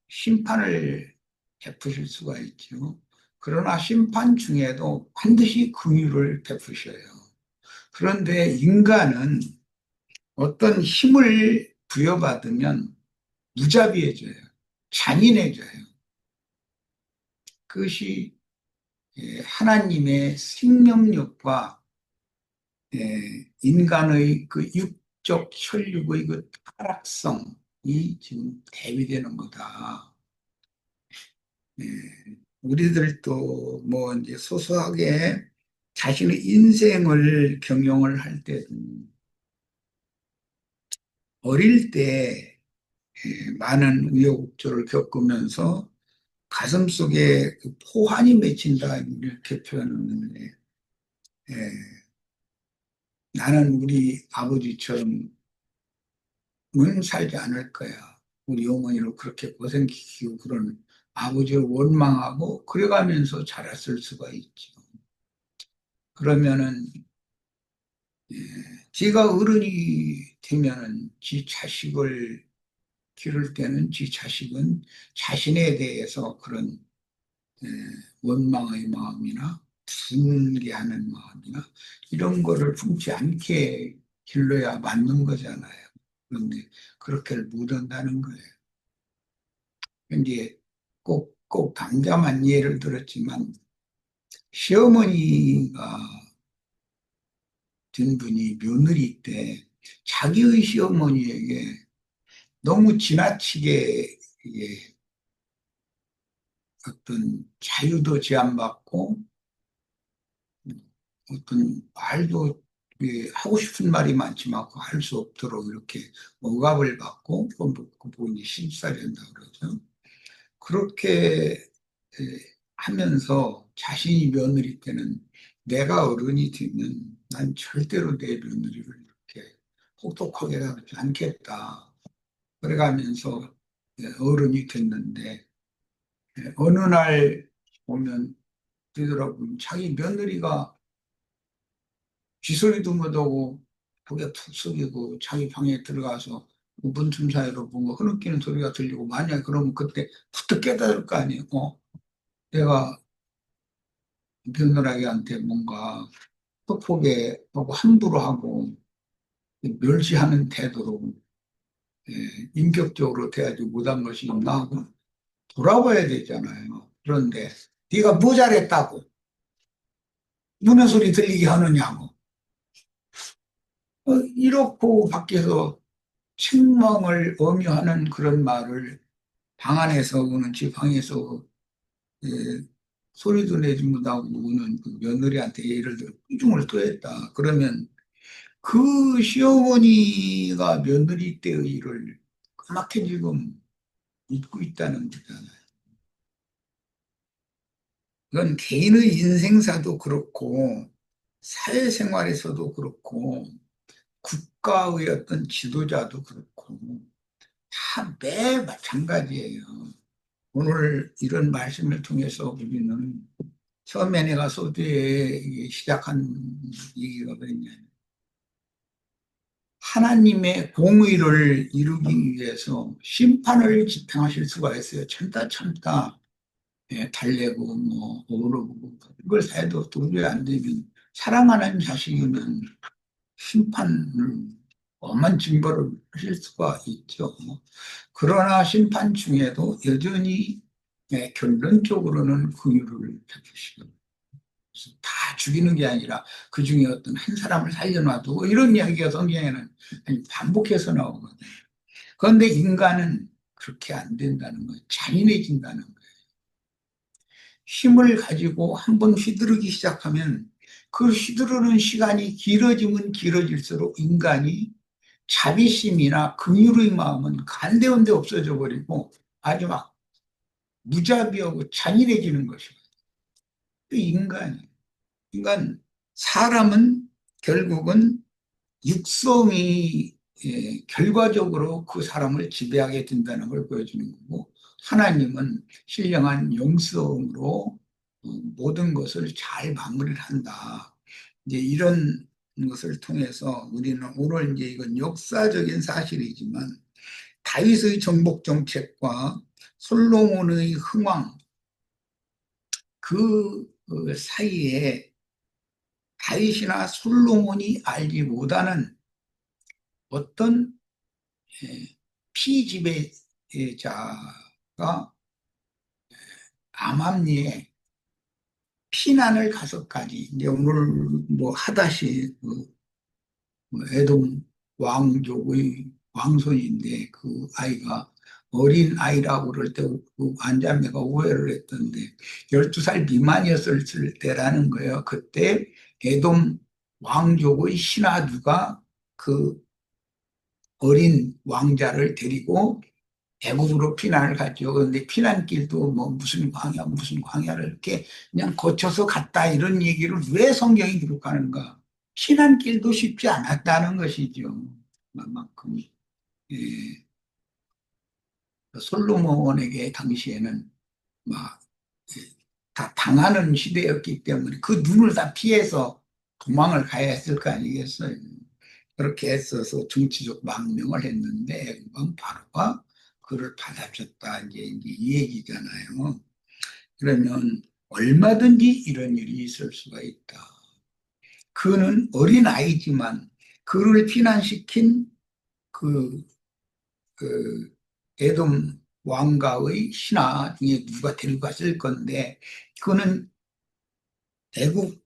심판을 베푸실 수가 있죠. 그러나 심판 중에도 반드시 긍휼을 베푸셔요. 그런데 인간은 어떤 힘을 부여받으면 무자비해져요. 잔인해져요. 그것이 하나님의 생명력과 인간의 그 육적 혈육의 그 타락성이 지금 대비되는 거다. 우리들도 뭐 이제 소소하게 자신의 인생을 경영을 할 때는 어릴 때 많은 우여곡절을 겪으면서 가슴속에 그 포환이 맺힌다 이렇게 표현하는데, 나는 우리 아버지처럼은 살지 않을 거야. 우리 어머니를 그렇게 고생시키고 그런 아버지를 원망하고 그래가면서 자랐을 수가 있죠. 그러면은 지가 어른이 되면은 지 자식을 기를 때는 지 자식은 자신에 대해서 그런 원망의 마음이나 분개하는 마음이나 이런 거를 품지 않게 길러야 맞는 거잖아요. 그런데 그렇게를 못한다는 거예요. 이제 꼭 당자만 예를 들었지만 시어머니가 된 분이 며느리 때 자기의 시어머니에게 너무 지나치게 어떤 자유도 제한받고 어떤 말도 하고 싶은 말이 많지만 할 수 없도록 이렇게 억압을 받고 그 부분이 실살이 된다 그러죠. 그렇게 하면서 자신이 며느리 때는 내가 어른이 되면 난 절대로 내 며느리를 이렇게 혹독하게 하지 않겠다. 그래가면서 어른이 됐는데 어느 날 보면 되더라고요. 자기 며느리가 쥐소리도 못하고 고개 푹 숙이고 자기 방에 들어가서 문틈 사이로 뭔가 흐느끼는 소리가 들리고 만약에 그러면 그때 부터 깨달을 거 아니에요. 내가 며느리한테 뭔가 퍽퍽해 하고 함부로 하고 멸시하는 태도로 인격적으로 대하지 못한 것이 있나 하고 돌아봐야 되잖아요. 그런데 네가 뭐 잘했다고 무슨 소리 들리게 하느냐고 이렇고 밖에서 책망을 엄요하는 그런 말을 방 안에서 우는 집 방에서 예, 소리도 내지 못하고 우는 그 며느리한테 예를 들어 꾸중을 토했다. 그러면 그 시어머니가 며느리 때의 일을 까맣게 지금 잊고 있다는 거잖아요. 이건 개인의 인생사도 그렇고 사회생활에서도 그렇고 국가의 어떤 지도자도 그렇고 다 매 마찬가지예요. 오늘 이런 말씀을 통해서 우리는 처음에 내가 소두에 시작한 얘기가 뭐냐면 하나님의 공의를 이루기 위해서 심판을 집행하실 수가 있어요. 참다 참다 달래고 뭐 오르고 이걸 해도 도저히 안 되면 사랑하는 자식이면 심판을 엄한 징벌을 하실 수가 있죠. 그러나 심판 중에도 여전히 결론적으로는 긍휼을 베푸시고 다 죽이는 게 아니라 그 중에 어떤 한 사람을 살려놔두고 이런 이야기가 성경에는 반복해서 나오거든요. 그런데 인간은 그렇게 안 된다는 거예요. 잔인해진다는 거예요. 힘을 가지고 한번 휘두르기 시작하면 그 휘두르는 시간이 길어지면 길어질수록 인간이 자비심이나 긍휼의 마음은 간데온데 없어져 버리고 아주 막 무자비하고 잔인해지는 것이거든요. 인간, 사람은 결국은 육성이 결과적으로 그 사람을 지배하게 된다는 걸 보여주는 거고 하나님은 신령한 영성으로 모든 것을 잘 마무리를 한다. 이제 이런 것을 통해서 우리는 오늘 이제 이건 역사적인 사실이지만 다윗의 정복 정책과 솔로몬의 흥왕 그 사이에 다윗이나 솔로몬이 알지 못하는 어떤 피지배자가 암암리에 피난을 가서까지 이제 오늘 뭐 하다시 에돔 왕족의 왕손인데 그 아이가 어린 아이라고 그럴 때그 안자매가 오해를 했던데 12살 미만이었을 때라는 거예요. 그때 에돔 왕족의 신하두가 그 어린 왕자를 데리고 애국으로 피난을 갔죠. 그런데 피난길도 뭐 무슨 광야를 이렇게 그냥 거쳐서 갔다 이런 얘기를 왜 성경이 기록하는가? 피난길도 쉽지 않았다는 것이죠. 만큼 솔로몬에게 당시에는 막 다 당하는 시대였기 때문에 그 눈을 다 피해서 도망을 가야 했을 거 아니겠어요. 그렇게 했어서 정치적 망명을 했는데 애굽은 바로가 그를 받아줬다 이제 이 얘기잖아요. 그러면 얼마든지 이런 일이 있을 수가 있다. 그는 어린 아이지만 그를 피난시킨 그, 그 에돔 왕가의 신하 중에 누가 데리고 갔을 건데 그는 애국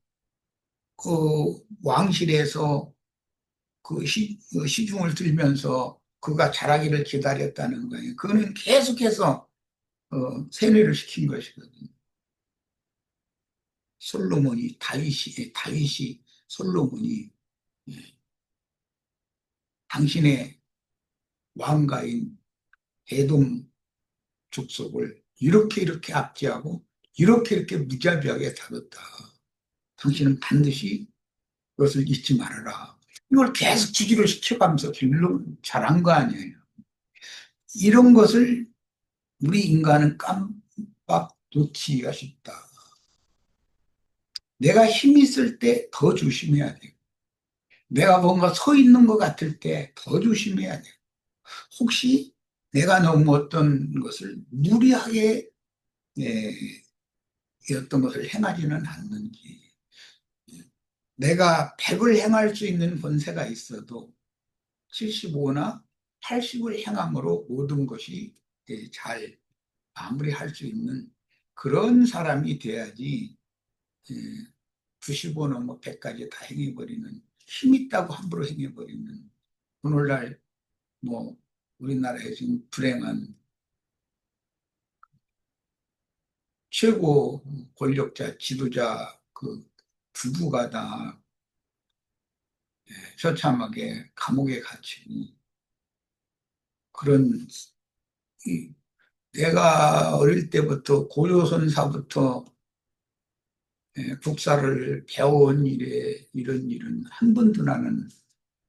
왕실에서 그 시중을 들면서 그가 자라기를 기다렸다는 거예요. 그거는 계속해서 세뇌를 시킨 것이거든요. 다윗이 솔로몬이 당신의 왕가인 에돔 족속을 이렇게 압제하고 이렇게 무자비하게 다뤘다. 당신은 반드시 그것을 잊지 말아라. 이걸 계속 주기를 시켜가면서 길로 잘한 거 아니에요. 이런 것을 우리 인간은 깜빡 놓치기가 쉽다. 내가 힘이 있을 때 더 조심해야 돼요. 내가 뭔가 서 있는 것 같을 때 더 조심해야 돼요. 혹시 내가 너무 어떤 것을 무리하게 예, 어떤 것을 행하지는 않는지, 내가 100을 행할 수 있는 권세가 있어도 75나 80을 행함으로 모든 것이 잘 마무리할 수 있는 그런 사람이 돼야지 95 뭐 100까지 다 행해버리는, 힘 있다고 함부로 행해버리는, 오늘날 뭐 우리나라에 지금 불행한 최고 권력자, 지도자 그 부부가 다 처참하게 감옥에 갇히니, 그런 내가 어릴 때부터 고조선사부터 국사를 배워온 일에 이런 일은 한 번도 나는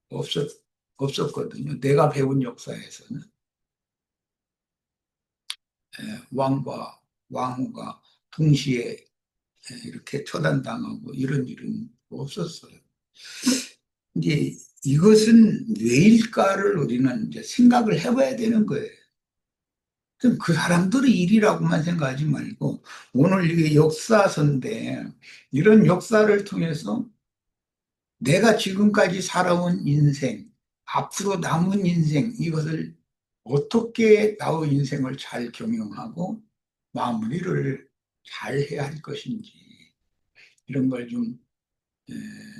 없었거든요. 내가 배운 역사에서는 왕과 왕후가 동시에 이렇게 처단당하고 이런 일은 없었어요. 이제 이것은 왜일까를 우리는 이제 생각을 해봐야 되는 거예요. 그럼 그 사람들의 일이라고만 생각하지 말고, 오늘 이게 역사서인데 이런 역사를 통해서 내가 지금까지 살아온 인생, 앞으로 남은 인생, 이것을 어떻게 나의 인생을 잘 경영하고 마무리를 잘 해야 할 것인지, 이런 걸 좀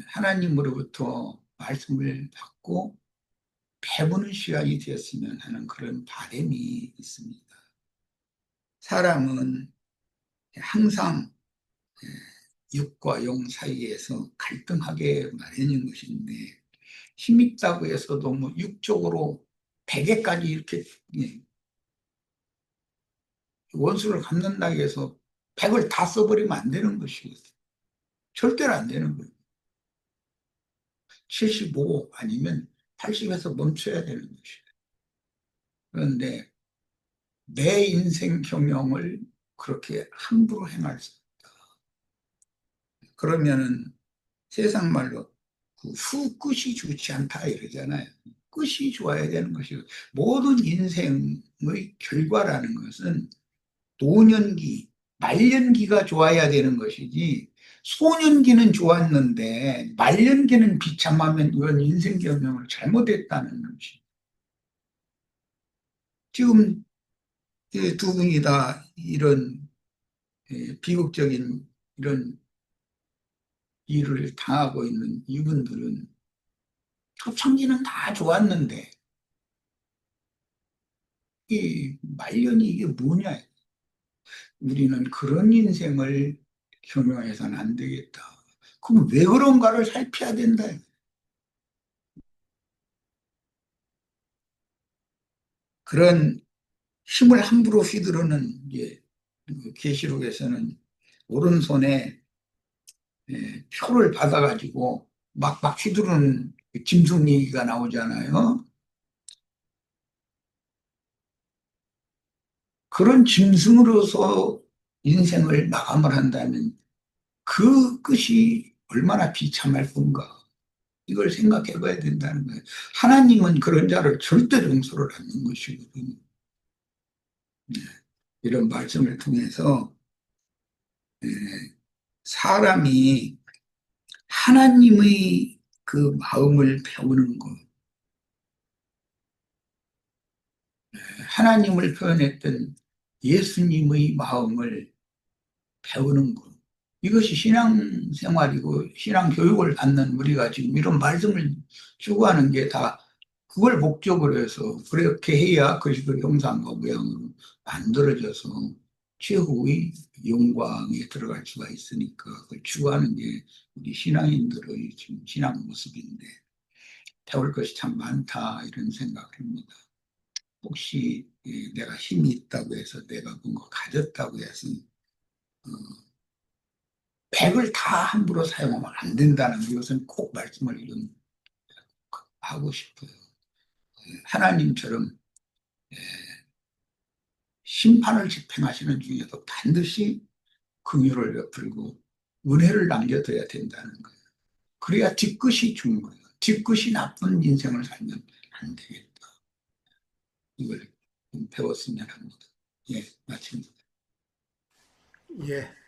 하나님으로부터 말씀을 받고 배우는 시간이 되었으면 하는 그런 바람이 있습니다. 사람은 항상 육과 영 사이에서 갈등하게 마련인 것인데, 힘있다고 해서 너무 육적으로 100에까지 이렇게 원수를 갚는다고 해서 100을 다 써버리면 안 되는 것이거든요. 절대로 안 되는 거예요. 75 아니면 80에서 멈춰야 되는 것이에요. 그런데 내 인생 경영을 그렇게 함부로 행할 수 없다. 그러면은 세상 말로 그 후 끝이 좋지 않다 이러잖아요. 끝이 좋아야 되는 것이고, 모든 인생의 결과라는 것은 노년기, 말년기가 좋아야 되는 것이지, 소년기는 좋았는데 말년기는 비참하면 이건 인생 경영을 잘못했다는 것이. 지금 이두 분이 다 이런 비극적인 이런 일을 당하고 있는 이분들은 초창기는 다 좋았는데 이 말년이 이게 뭐냐. 우리는 그런 인생을 경영해서는 안 되겠다. 그럼 왜 그런가를 살펴야 된다. 그런 힘을 함부로 휘두르는, 이제 그 계시록에서는 오른손에 표를 받아가지고 막막 휘두르는 그 짐승이가 나오잖아요. 그런 짐승으로서 인생을 마감을 한다면 그 끝이 얼마나 비참할 건가. 이걸 생각해 봐야 된다는 거예요. 하나님은 그런 자를 절대 용서를 않는 것이거든요. 이런 말씀을 통해서 사람이 하나님의 그 마음을 배우는 것, 하나님을 표현했던 예수님의 마음을 배우는 것, 이것이 신앙생활이고 신앙교육을 받는 우리가 지금 이런 말씀을 추구하는 게 다 그걸 목적으로 해서, 그렇게 해야 그리스도 형상과 모양으로 만들어져서 최후의 영광에 들어갈 수가 있으니까 그걸 추구하는 게 우리 신앙인들의 지금 신앙 모습인데, 배울 것이 참 많다 이런 생각을 합니다. 혹시 내가 힘이 있다고 해서, 내가 뭔가 가졌다고 해서 백을 다 함부로 사용하면 안 된다는 것은 꼭 말씀을 좀 하고 싶어요. 하나님처럼 심판을 집행하시는 중에도 반드시 긍휼을 베풀고 은혜를 남겨둬야 된다는 거예요. 그래야 뒤끝이 좋은 거예요. 뒤끝이 나쁜 인생을 살면 안 되겠다. 이걸 좀 배웠으면 합니다. 예, 마칩니다. 예.